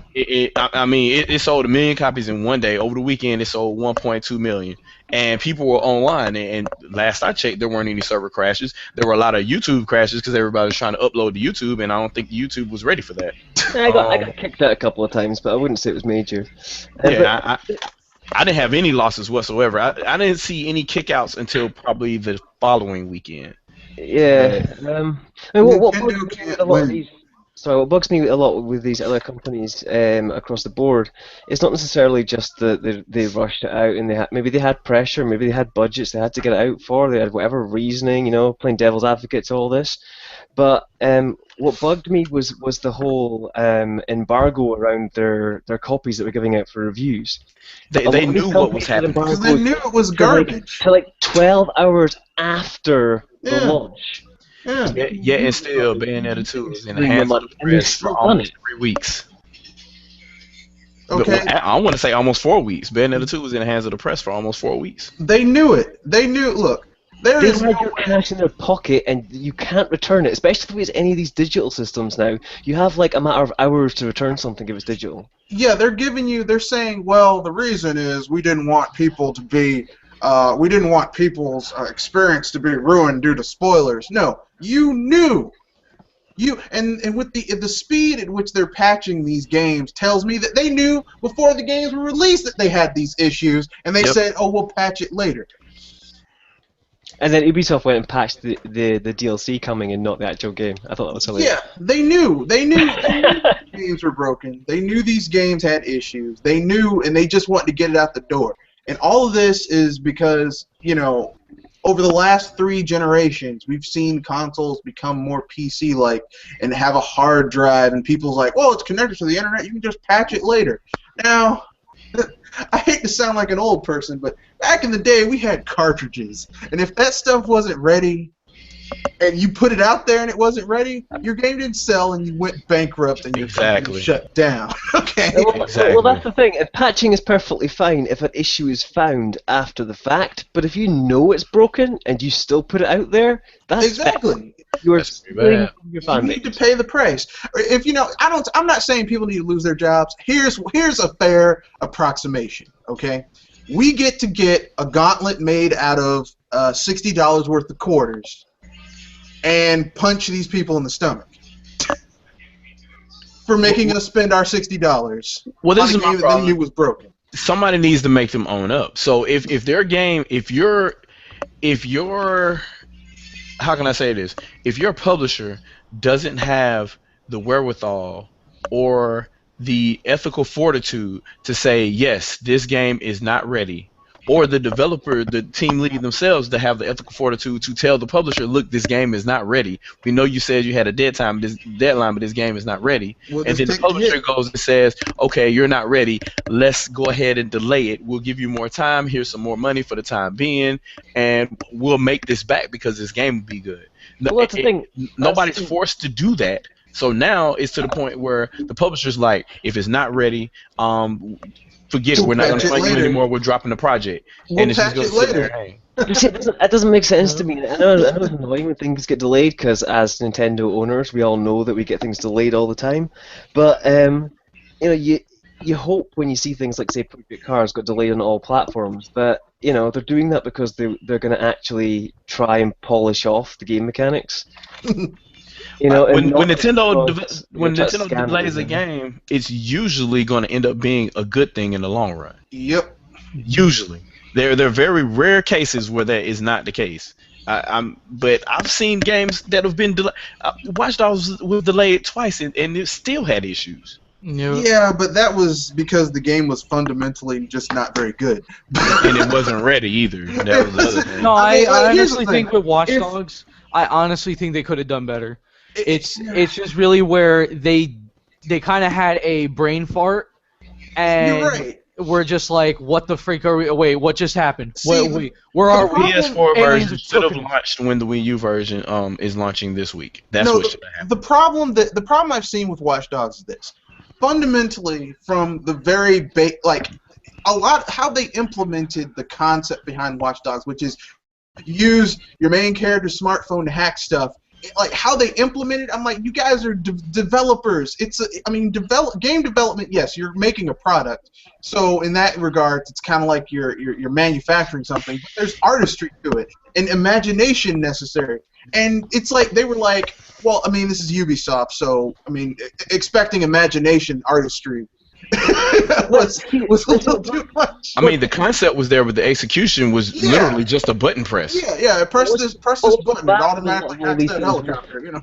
I mean, it sold 1 million copies in one day. Over the weekend, it sold 1.2 million, and people were online. And last I checked, there weren't any server crashes. There were a lot of YouTube crashes because everybody was trying to upload to YouTube, and I don't think YouTube was ready for that. I Um, got kicked out a couple of times, but I wouldn't say it was major. yeah, But I didn't have any losses whatsoever. I didn't see any kickouts until probably the following weekend. yeah, But I mean, what bugs Nintendo me with can't a lot of win. these. Sorry, what bugs me a lot with these other companies across the board, it's not necessarily just that they rushed it out and maybe they had pressure, maybe they had budgets they had to get it out for, they had whatever reasoning, playing devil's advocate to all this. But what bugged me was the whole embargo around their copies that were giving out for reviews. they A they lot of these knew what was companies had happening. Because they embargoed knew it was to like garbage. to like 12 hours after the Yeah. launch. Yeah. Yeah, and still Bayonetta 2 is in the Spending the hands of money, the and they've press for still done almost it. 3 weeks. But Okay. I want to say almost 4 weeks. Bayonetta 2 was in the hands of the press for almost 4 weeks. They knew it. They knew. Look, there They've is had no your way. cash in their pocket, and you can't return it. Especially if it's any of these digital systems now. You have like a matter of hours to return something if it's digital. Yeah, they're giving you. They're saying, well, the reason is we didn't want people to be. We didn't want people's experience to be ruined due to spoilers. No, you knew. And with the speed at which they're patching these games tells me that they knew before the games were released that they had these issues, and they Yep. said, "Oh, we'll patch it later." And then Ubisoft went and patched the DLC coming and not the actual game. I thought that was hilarious. Yeah, they knew. They knew these games were broken. They knew these games had issues. They knew, and they just wanted to get it out the door. And all of this is because, over the last 3 generations, we've seen consoles become more PC-like and have a hard drive, and people's like, well, it's connected to the internet, you can just patch it later. Now, I hate to sound like an old person, but back in the day, we had cartridges. And if that stuff wasn't ready, and you put it out there and it wasn't ready, your game didn't sell and you went bankrupt and your company Exactly. shut down. Okay? Exactly. Well, that's the thing. Patching is perfectly fine if an issue is found after the fact, but if you know it's broken and you still put it out there, that's Exactly. You're That's pretty stealing bad. from your You fan need to base. pay the price. Or if I'm not saying people need to lose their jobs. Here's a fair approximation. Okay, we get a gauntlet made out of $60 worth of quarters, and punch these people in the stomach for making us spend our $60 Well, on this a is my game that they problem. knew was broken. Somebody needs to make them own up. So if their game, if your how can I say this? If your publisher doesn't have the wherewithal or the ethical fortitude to say, yes, this game is not ready, or the developer, the team lead themselves to have the ethical fortitude to tell the publisher, look, this game is not ready. We know you said you had a deadline, but this game is not ready. We'll And just then the take the publisher hit. goes and says, okay, you're not ready. Let's go ahead and delay it. We'll give you more time. Here's some more money for the time being, and we'll make this back because this game will be good. Well, that's the thing. Nobody's forced to do that. So now it's to the point where the publisher's like, if it's not ready, forget it. We'll We're not going patch to it fund you later. anymore. We're dropping the project. We'll And it's just patch going it to sit there later. and hang. You see, that doesn't make sense to me. I know it's annoying when things get delayed because as Nintendo owners, we all know that we get things delayed all the time. But you hope when you see things like, say, Project Cars got delayed on all platforms, that they're doing that because they're going to actually try and polish off the game mechanics. When and not Nintendo because when they're trying to Nintendo scam delays a everything. game, it's usually going to end up being a good thing in the long run. Yep. Usually, there are very rare cases where that is not the case. But I've seen games that have been delayed. Watch Dogs was delayed twice, and it still had issues. Yeah, but that was because the game was fundamentally just not very good. And it wasn't ready either. That was the other thing. No, I mean, I here's the honestly thing. think with Watch If- Dogs, I honestly think they could have done better. It's just really where they kind of had a brain fart, and You're right. we're just like, what the freak are we? Wait, what just happened? See, Wait, where are the we? PS4 Aliens version are should have cooking. launched when the Wii U version is launching this week. That's No, what should have happened. the problem I've seen with Watch Dogs is this. Fundamentally, from the very how they implemented the concept behind Watch Dogs, which is use your main character's smartphone to hack stuff, like how they implement it, I'm like, you guys are developers. Game development. Yes, you're making a product. So in that regard, it's kind of like you're manufacturing something. But there's artistry to it and imagination necessary. And it's like they were like, well, I mean, this is Ubisoft, so I mean, expecting imagination, artistry was a little too much. I mean, the concept was there, but the execution was literally just a button press. Yeah. Press this button, it automatically hacks that helicopter. You know.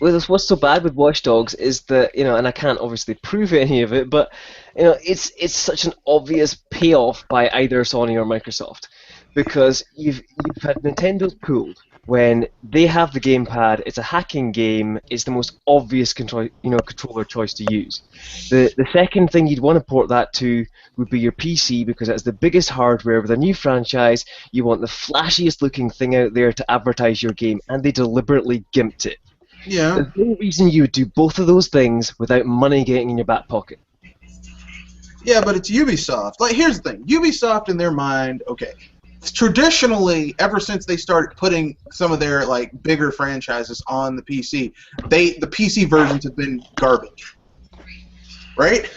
Well, what's so bad with Watch Dogs is that, and I can't obviously prove any of it, but it's such an obvious payoff by either Sony or Microsoft, because you've had Nintendo's pulled when they have the gamepad. It's a hacking game. It's the most obvious controller choice to use. The second thing you'd want to port that to would be your PC, because it's the biggest hardware with a new franchise. You want the flashiest looking thing out there to advertise your game, and they deliberately gimped it. Yeah. There's no reason you would do both of those things without money getting in your back pocket. Yeah, but it's Ubisoft. Like, here's the thing. Ubisoft, in their mind, okay, traditionally, ever since they started putting some of their like bigger franchises on the PC, the PC versions have been garbage, right?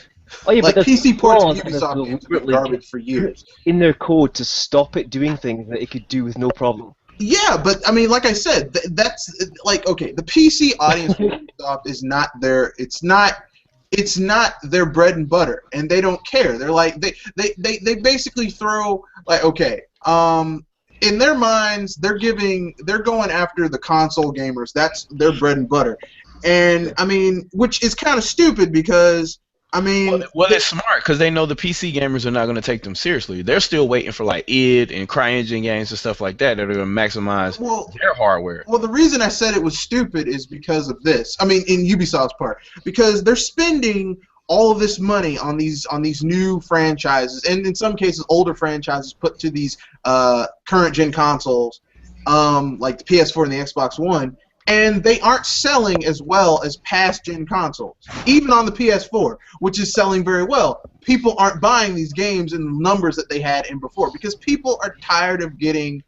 Oh yeah, like but PC ports of flaws Ubisoft games have been garbage for years. in their code to stop it doing things that it could do with no problem. Yeah, but I mean, like I said, that's like, okay, the PC audience for Ubisoft is not their. It's not their bread and butter, and they don't care. They're like they basically throw like, okay, in their minds they're going after the console gamers. That's their bread and butter, and I mean, which is kind of stupid because I mean, well, it's smart because they know the PC gamers are not going to take them seriously. They're still waiting for like id and CryEngine games and stuff like that that are going to maximize their hardware. Well, the reason I said it was stupid is because of this. I mean, in Ubisoft's part, because they're spending all of this money on these new franchises, and in some cases older franchises put to these current gen consoles, like the PS4 and the Xbox One. And they aren't selling as well as past-gen consoles. Even on the PS4, which is selling very well, people aren't buying these games in the numbers that they had in before because people are tired of getting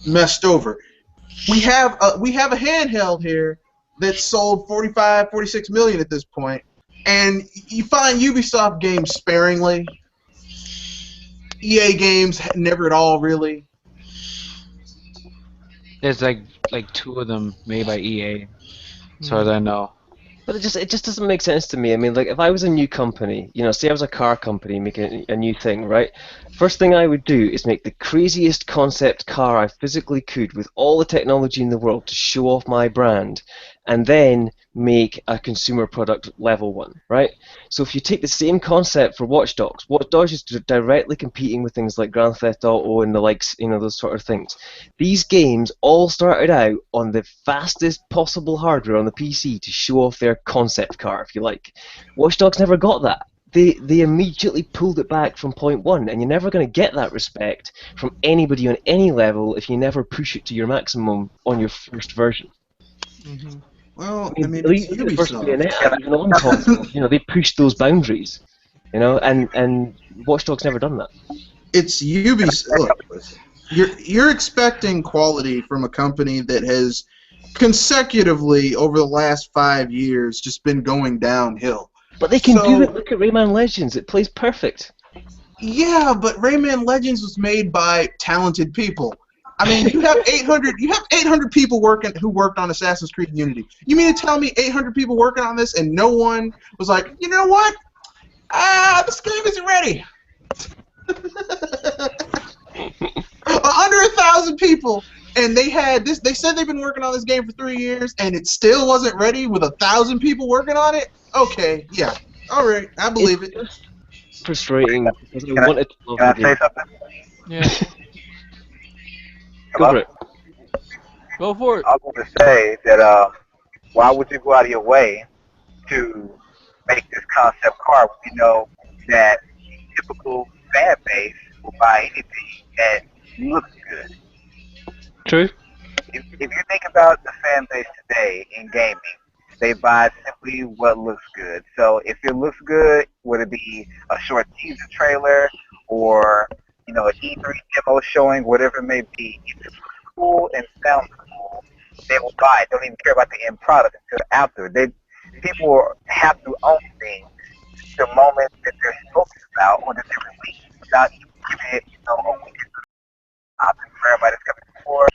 messed over. We have a handheld here that's sold 45, 46 million at this point, and you find Ubisoft games sparingly. EA games never at all, really. There's like two of them made by EA, so I don't know. But it just doesn't make sense to me. I mean, like, if I was a new company, say I was a car company making a new thing, right? First thing I would do is make the craziest concept car I physically could with all the technology in the world to show off my brand, and then make a consumer product level one, right? So if you take the same concept for Watch Dogs is directly competing with things like Grand Theft Auto and the likes, those sort of things. These games all started out on the fastest possible hardware on the PC to show off their concept car, if you like. Watch Dogs never got that. They immediately pulled it back from point one, and you're never going to get that respect from anybody on any level if you never push it to your maximum on your first version. Mm-hmm. Well, I mean it's Bayonetta, even on console, they pushed those boundaries, and Watch Dogs never done that. It's Ubisoft. Look, you're expecting quality from a company that has consecutively over the last 5 years just been going downhill. But they can do it. Look at Rayman Legends; it plays perfect. Yeah, but Rayman Legends was made by talented people. I mean, you have 800 people who worked on Assassin's Creed Unity. You mean to tell me 800 people working on this and no one was like, you know what? This game isn't ready. Under 1,000 people, and they had this. They said they've been working on this game for 3 years, and it still wasn't ready with 1,000 people working on it. Okay, yeah, all right, I believe it. Frustrating because I wanted to love the game. Say something? Yeah. Go for it. Go for it. I was going to say that why would you go out of your way to make this concept car when you know that the typical fan base will buy anything that looks good? True. If you think about the fan base today in gaming, they buy simply what looks good. So if it looks good, would it be a short teaser trailer or an E3 demo showing, whatever it may be, if it looks cool and sounds cool, they will buy it. They don't even care about the end product until after. People have to own things the moment that they're spoken about or that they're released without even giving it, a week option for everybody that's coming before.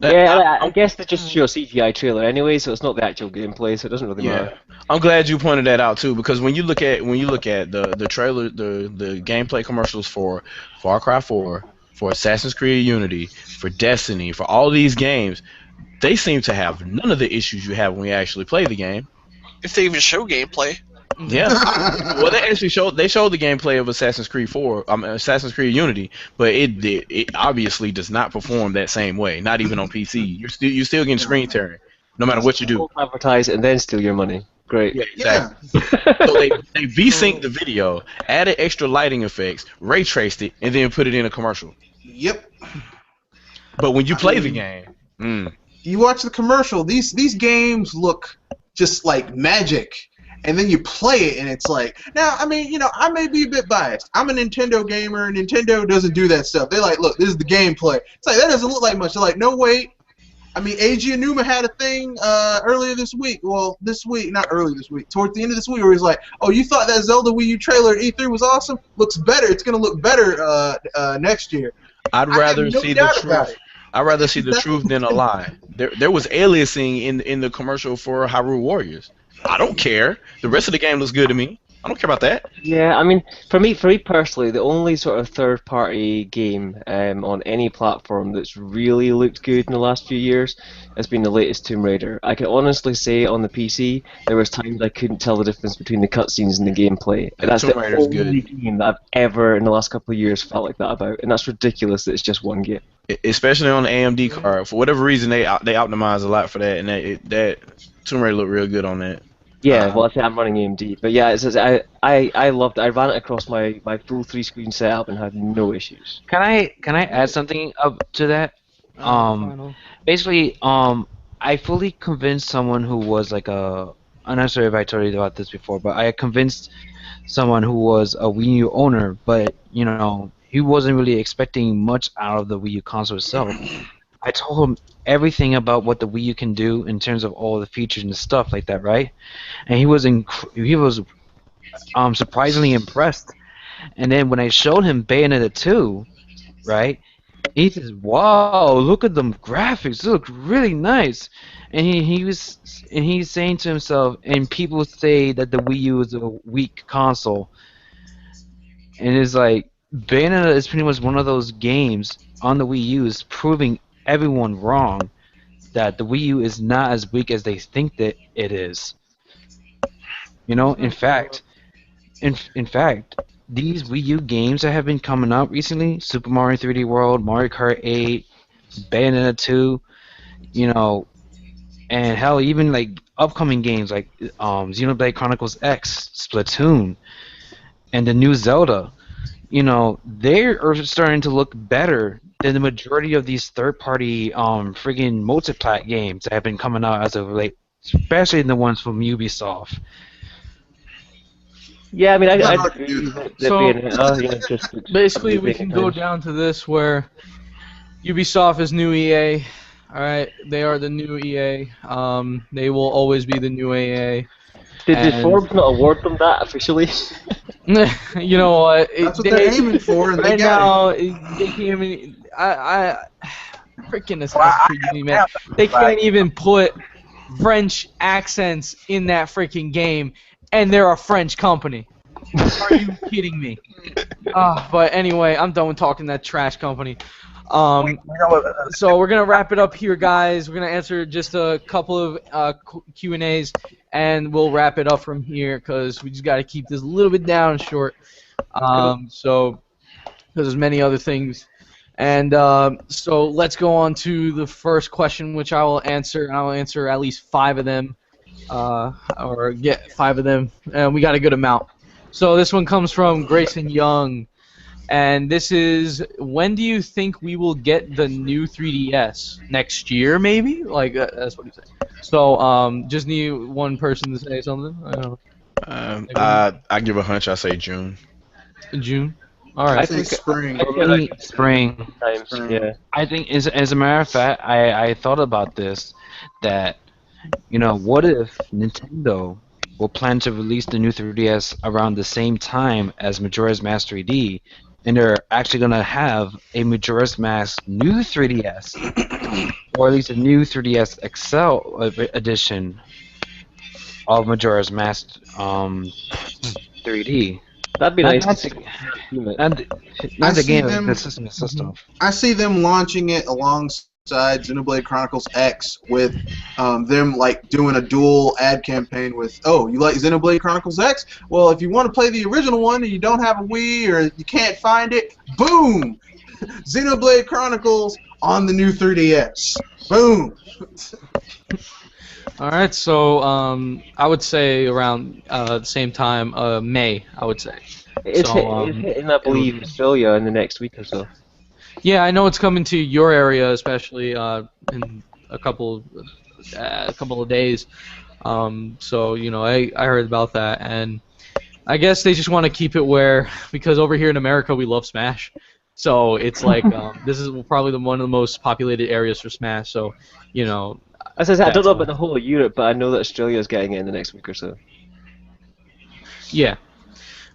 Yeah, and I I'm, guess they just show a CGI trailer anyway, so it's not the actual gameplay, so it doesn't really yeah, matter. I'm glad you pointed that out too, because when you look at the trailer, the gameplay commercials for Far Cry 4, for Assassin's Creed Unity, for Destiny, for all these games, they seem to have none of the issues you have when you actually play the game. If they even show gameplay. Yeah. Well, they showed the gameplay of Assassin's Creed 4, Assassin's Creed Unity, but it obviously does not perform that same way. Not even on PC. You're still getting screen tearing, no matter what you do. Advertise and then steal your money. Great. Yeah, Yeah. exactly. So they V-synced the video, added extra lighting effects, ray traced it, and then put it in a commercial. Yep. But when you I play the mean, game, You watch the commercial. These games look just like magic, and then you play it, and it's like. Now, I mean, I may be a bit biased. I'm a Nintendo gamer, and Nintendo doesn't do that stuff. They're like, look, this is the gameplay. It's like that doesn't look like much. They're like, no, wait. I mean, Eiji Aonuma had a thing earlier this week. Well, this week, not earlier this week. Towards the end of this week, where he's like, "Oh, you thought that Zelda Wii U trailer at E3 was awesome? Looks better. It's gonna look better next year." I'd I have rather no see the doubt about truth. it. I'd rather see the truth than a lie. There was aliasing in the commercial for Hyrule Warriors. I don't care. The rest of the game looks good to me. I don't care about that. Yeah, I mean, for me personally, the only sort of third-party game on any platform that's really looked good in the last few years has been the latest Tomb Raider. I can honestly say on the PC, there was times I couldn't tell the difference between the cutscenes and the gameplay. Yeah, That's Tomb the Raider's only good. game that I've ever, in the last couple of years, felt like that about, and that's ridiculous that it's just one game. Especially on the AMD card. For whatever reason, they optimize a lot for that, and that Tomb Raider looked real good on that. Yeah, well, I say I'm running AMD, but yeah, I loved it. I ran it across my full three-screen setup and had no issues. Can I add something up to that? Final. Basically, I fully convinced someone who was like a. I'm not sure if I told you about this before, but I convinced someone who was a Wii U owner, but he wasn't really expecting much out of the Wii U console itself. I told him everything about what the Wii U can do in terms of all the features and stuff like that, right? And he was surprisingly impressed. And then when I showed him Bayonetta 2, right? He says, "Wow, look at them graphics! They look really nice." And he's saying to himself, and people say that the Wii U is a weak console, and it's like Bayonetta is pretty much one of those games on the Wii U is proving everyone wrong that the Wii U is not as weak as they think that it is. In fact, in fact, these Wii U games that have been coming out recently, Super Mario 3D World, Mario Kart 8, Bayonetta 2, and hell, even like upcoming games like Xenoblade Chronicles X, Splatoon, and the new Zelda, they are starting to look better than the majority of these third-party friggin' multi-plat games that have been coming out as of late, especially the ones from Ubisoft. Yeah, I mean, Not I hard to agree do, that So, Bayonetta just looks Basically, we amazing can at go times. down to this where Ubisoft is new EA. All right, they are the new EA. They will always be the new EA. Did And Forbes not award them that officially? you know what? That's what they're aiming for, and they right got it. now, they can't even. I freaking Well, Assassin's I Creed have, Unity, I man. have They something like, can't even put French accents in that freaking game, and they're a French company. Are you kidding me? But anyway, I'm done with talking that trash company. you know what? So we're gonna wrap it up here, guys. We're gonna answer just a couple of Q and A's, and we'll wrap it up from here because we just got to keep this a little bit down and short. So because there's many other things, and so let's go on to the first question, which I will answer, and I will answer at least 5 of them, or get 5 of them, and we got a good amount. So this one comes from Grayson Young. And this is, when do you think we will get the new 3DS? Next year, maybe? Like, that's what he said. So, just need one person to say something. I don't know. I give a hunch. I say June. June? All I right. think spring. I think spring. Times, Spring. yeah. I think, as a matter of fact, I thought about this, that, what if Nintendo will plan to release the new 3DS around the same time as Majora's Mask 3D, and they're actually going to have a Majora's Mask new 3DS, or at least a new 3DS XL edition of Majora's Mask 3D. That'd be Not, nice to not, see. the, Not not, not the see game, them. the system itself. I see them launching it alongside Xenoblade Chronicles X with them like doing a dual ad campaign with, oh, you like Xenoblade Chronicles X? Well, if you want to play the original one and you don't have a Wii or you can't find it, boom! Xenoblade Chronicles on the new 3DS. Boom! All right. So I would say around the same time, May. I would say. It's, So, it's hitting, I believe, Australia in the next week or so. Yeah, I know it's coming to your area, especially in a couple of days. So I heard about that, and I guess they just want to keep it where, because over here in America we love Smash, so it's like this is probably one of the most populated areas for Smash. So As I said, I don't that's know why. about the whole of Europe, but I know that Australia's getting it in the next week or so. Yeah.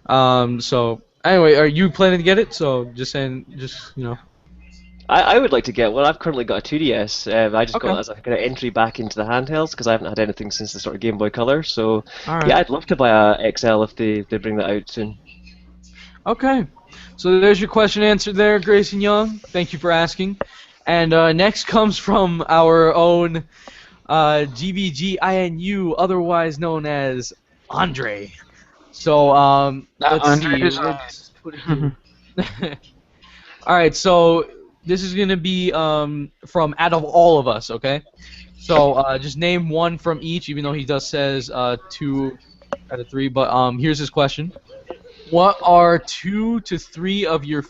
So anyway, are you planning to get it? So just saying, I would like to get one. I've currently got a 2DS. I just Okay. got it as a kind of entry back into the handhelds because I haven't had anything since the sort of Game Boy Color. So All right. yeah, I'd love to buy a XL if they bring that out soon. Okay. So there's your question answered there, Grayson Young. Thank you for asking. And next comes from our own GBGINU, otherwise known as Andre. So let's Andre see. Design. Let's put it here. All right. So this is gonna be from out of all of us. Okay. So just name one from each, even though he does says 2 out of 3. But here's his question. What are 2 to 3 of your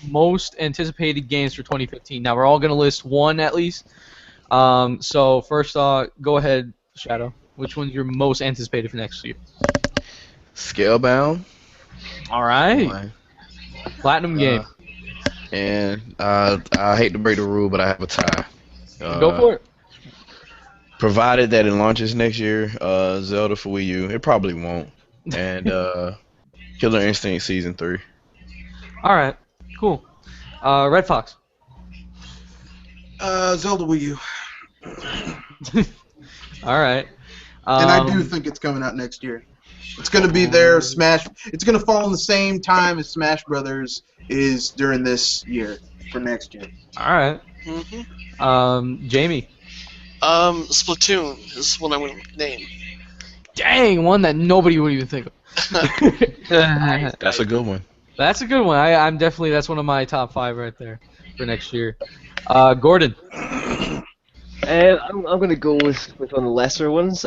most anticipated games for 2015? Now we're all gonna list one at least. So first, go ahead, Shadow. Which one's your most anticipated for next year? Scalebound. All right, One. platinum game. And I hate to break the rule, but I have a tie. Go for it. Provided that it launches next year, Zelda for Wii U. It probably won't. And Killer Instinct Season 3. All right, cool. Red Fox. Zelda Wii U. All right. And I do think it's coming out next year. It's going to be there. Smash. It's going to fall in the same time as Smash Brothers is during this year for next year. All right. Jamie. Splatoon is what I'm going to name. Dang, one that nobody would even think of. That's a good one. That's a good one. I'm definitely, that's one of my top 5 right there for next year. Gordon. I'm going to go with one of the lesser ones.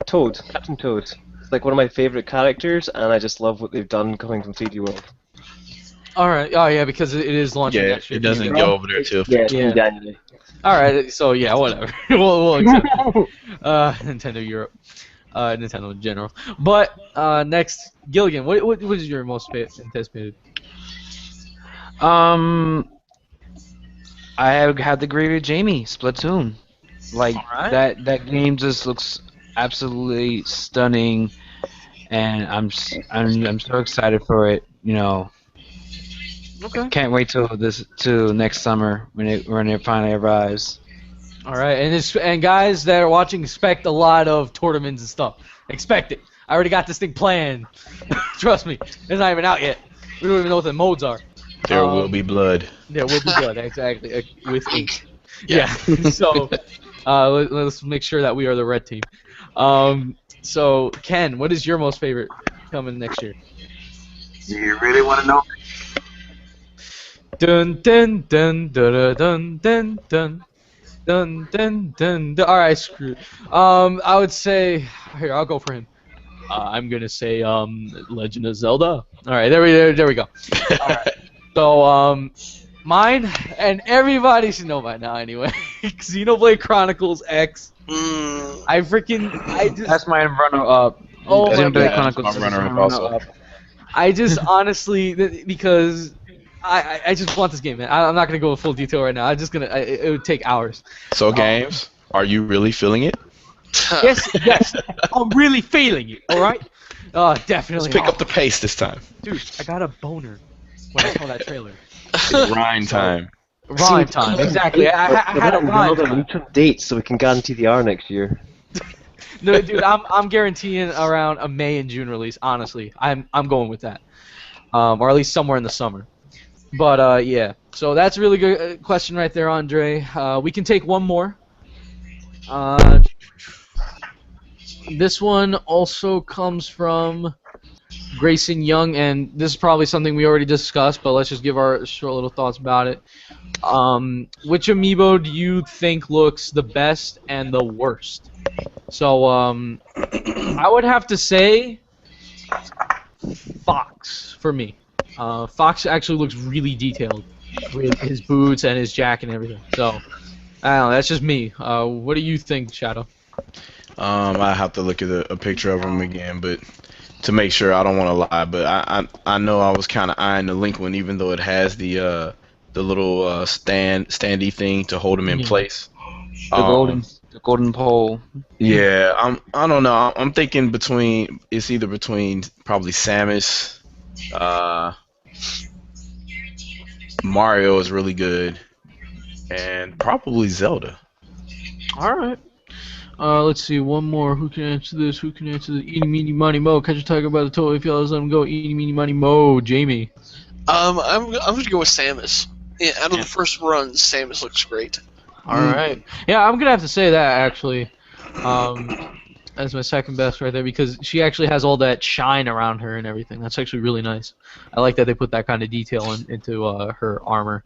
Toad, Captain Toad. It's like one of my favorite characters, and I just love what they've done coming from 3D World. All right. Oh yeah, because it is launching Yeah, next year. it doesn't go over there till Yeah, Yeah. January. All right. So yeah, whatever. we'll accept it. Nintendo Europe. Nintendo in general. But next, Gilligan. What is your most anticipated? I have to agree with Jamie. Splatoon, like Alright. that game just looks absolutely stunning, and I'm so excited for it. Okay. Can't wait till next summer when it finally arrives. All right, and guys that are watching, expect a lot of tournaments and stuff. Expect it. I already got this thing planned. Trust me, it's not even out yet. We don't even know what the modes are. there will be blood. There will be blood, exactly, with ink. Yeah. So let's make sure that we are the red team. So Ken, what is your most favorite coming next year? Do you really want to know? Dun dun dun dun dun dun dun. Dun, dun, dun, dun. All right, screw. I would say here. I'll go for him. I'm gonna say Legend of Zelda. All right, there we go. All right. So mine and everybody should know by now anyway. Xenoblade Chronicles X. I just That's my runner-up. Oh my Xenoblade God. Chronicles My is runner-up my also. runner-up. I just honestly because I just want this game, man. I'm not gonna go in full detail right now. I'm just gonna. It would take hours. So games, are you really feeling it? Yes, I'm really feeling it. All right. Oh, definitely. Let's pick up the pace this time. Dude, I got a boner when I saw that trailer. Grind time. Rhyme time, exactly. I had a rhyme time. Dates so we can guarantee the R next year. No, dude, I'm guaranteeing around a May and June release. Honestly, I'm going with that, or at least somewhere in the summer. But yeah, so that's a really good question right there, Andre. We can take one more. This one also comes from Grayson Young, and this is probably something we already discussed, but let's just give our short little thoughts about it. Which amiibo do you think looks the best and the worst? So, I would have to say Fox for me. Fox actually looks really detailed with his boots and his jacket and everything. So, I don't know, that's just me. What do you think, Shadow? I have to look at a picture of him again, but to make sure, I don't want to lie. But I know I was kind of eyeing the Link one, even though it has the little standy thing to hold him in place. The golden pole. Yeah, I don't know. I'm thinking it's either between probably Samus, Mario is really good, and probably Zelda. All right. Let's see, one more. Who can answer this? Who can answer this? Eeny, meeny, miny, mo. Catch you talking about the total. If y'all let him go, eeny, meeny, miny, mo. Jamie. I'm gonna go with Samus. Yeah, out of the first runs, Samus looks great. All right. Yeah, I'm gonna have to say that actually. As my second best right there because she actually has all that shine around her and everything. That's actually really nice. I like that they put that kind of detail into her armor.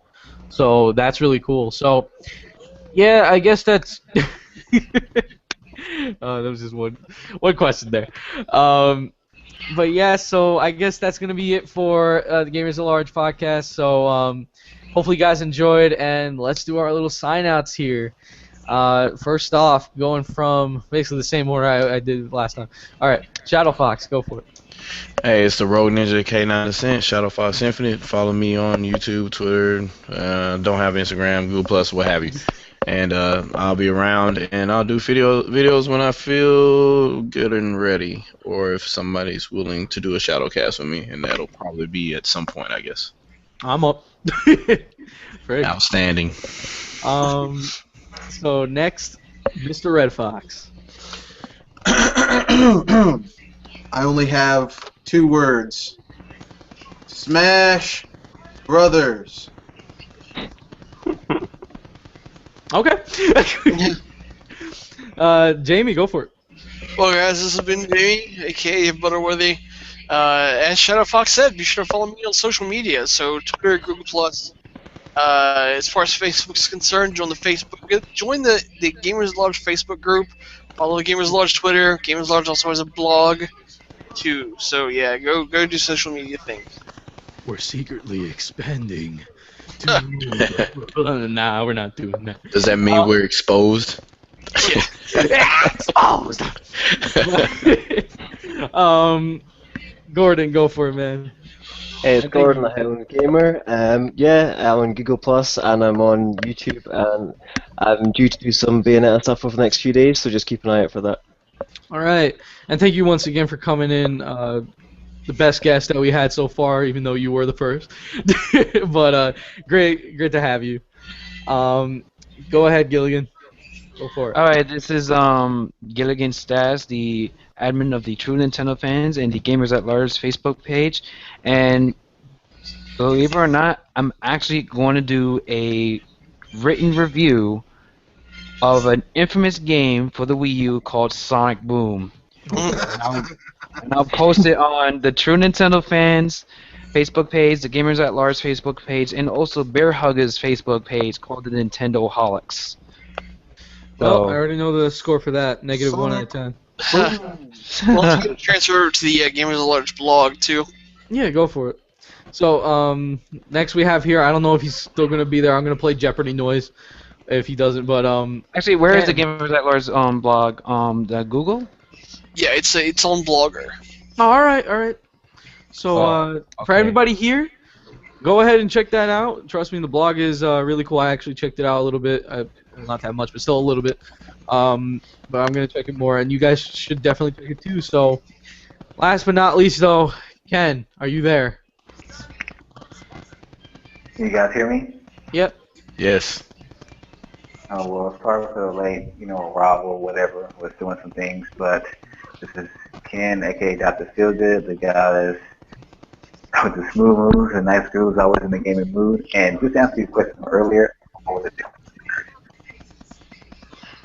So that's really cool. So yeah, I guess that's. That was just one question there. But yeah, so I guess that's gonna be it for the Gamers at Large podcast. So hopefully you guys enjoyed, and let's do our little sign outs here. First off, going from basically the same order I did last time. All right, Shadow Fox, go for it. Hey, it's the Rogue Ninja K9 Descent, Shadow Fox Infinite. Follow me on YouTube, Twitter. Don't have Instagram, Google Plus, what have you. And I'll be around, and I'll do videos when I feel good and ready, or if somebody's willing to do a shadow cast with me, and that'll probably be at some point, I guess. I'm up. Great. Outstanding. So next, Mr. Red Fox. I only have 2 words. Smash Brothers. Okay. Jamie, go for it. Well, guys, this has been Jamie, aka Butterworthy. As Shadow Fox said, be sure to follow me on social media. So Twitter, Google Plus. As far as Facebook's concerned, join the Gamers at Large Facebook group. Follow the Gamers at Large Twitter. Gamers at Large also has a blog too. So yeah, go do social media things. We're secretly expanding. Nah, we're not doing that. Does that mean we're exposed? Exposed. Gordon, go for it, man. Hey, it's Gordon, the Highland Gamer. Yeah, I'm on Google Plus and I'm on YouTube, and I'm due to do some Bayonetta stuff over the next few days, so just keep an eye out for that. All right, and thank you once again for coming in. The best guest that we had so far, even though you were the first. But great to have you. Go ahead, Gilligan. Go for it. All right, this is Gilligan Stas, the admin of the True Nintendo Fans and the Gamers at Large Facebook page, and believe it or not, I'm actually going to do a written review of an infamous game for the Wii U called Sonic Boom. And I'll post it on the True Nintendo Fans Facebook page, the Gamers at Large Facebook page, and also Bear Hugger's Facebook page called the Nintendo Holics. Well, I already know the score for that. -1 out of 10. Well, I'm going to transfer over to the Gamers at Large blog too. Yeah, go for it. So, next we have here, I don't know if he's still going to be there. I'm going to play Jeopardy noise if he doesn't, but, Actually, where is the Gamers at Large blog? The Google? Yeah, it's on Blogger. Oh, alright. So for okay. everybody here, go ahead and check that out. Trust me, the blog is really cool. I actually checked it out a little bit. Well, not that much, but still a little bit. But I'm gonna check it more, and you guys should definitely check it too. So, last but not least, though, Ken, are you there? You guys hear me? Yep. Yes. Oh, well, sorry for the late, arrival or whatever. Was doing some things, but this is Ken, aka Dr. Feelgood, the guy that's with the smooth moves and nice grooves, always in the gaming mood. And just to answer your question earlier, what was it?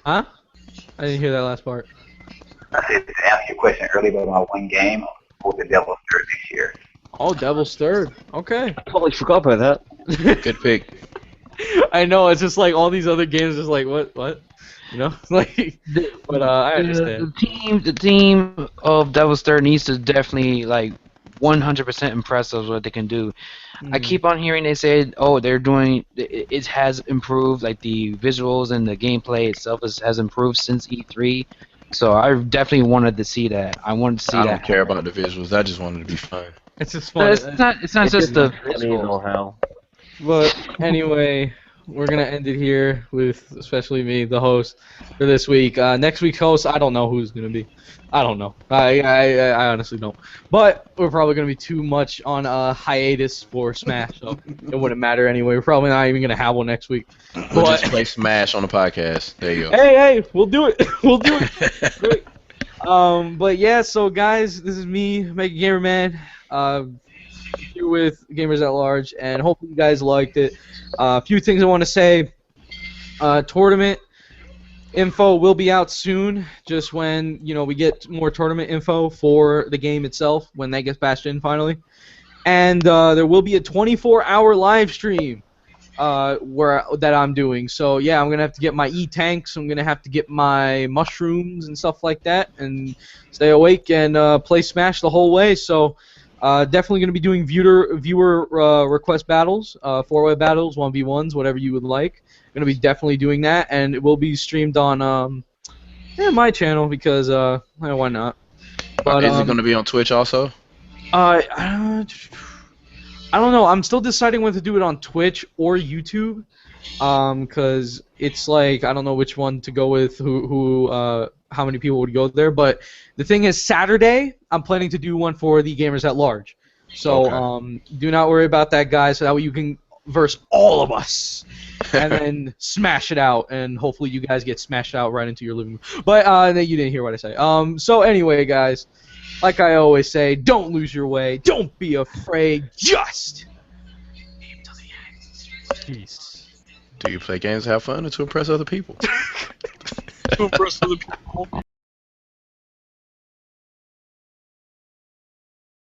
Huh? I didn't hear that last part. I said to answer your question earlier about my one game, what was the Devil's Third this year? Oh, Devil's Third. Okay. Totally forgot about that. Good pick. I know, it's just like all these other games, just like what, like. But I understand. The team of Devil's Third needs to definitely 100% impress us what they can do. I keep on hearing they say, oh, they're doing it has improved, like the visuals and the gameplay itself has improved since E3. So I definitely wanted to see that. I wanted to see I that. don't care about the visuals. I just wanted to be fun. It's just No, fun. it's not just the Medieval hell. But anyway, we're gonna end it here with especially me, the host, for this week. Next week's host, I don't know who's gonna be. I don't know. I honestly don't. But we're probably gonna be too much on a hiatus for Smash, so it wouldn't matter anyway. We're probably not even gonna have one next week. We'll But just play Smash on the podcast. There you go. hey, we'll do it. We'll do it. Great. But yeah, so guys, this is me, Mega Gamer Man. Here with Gamers at Large, and hopefully you guys liked it. A few things I want to say. Tournament info will be out soon, just when we get more tournament info for the game itself, when that gets patched in finally. And there will be a 24-hour live stream that I'm doing. So yeah, I'm gonna have to get my E-tanks. I'm gonna have to get my mushrooms and stuff like that, and stay awake and play Smash the whole way. So. Definitely going to be doing viewer request battles, 4-way battles, 1v1s, whatever you would like. Going to be definitely doing that, and it will be streamed on my channel because why not? But Is it going to be on Twitch also? I don't know. I'm still deciding whether to do it on Twitch or YouTube, because it's like I don't know which one to go with. How many people would go there? But the thing is, Saturday I'm planning to do one for the Gamers at Large. So Okay. do not worry about that, guys. So that way you can verse all of us and then smash it out, and hopefully you guys get smashed out right into your living room. But you didn't hear what I say. So anyway, guys, like I always say, don't lose your way. Don't be afraid. Just aim to the end. Peace. Do you play games to have fun or to impress other people? To impress other people.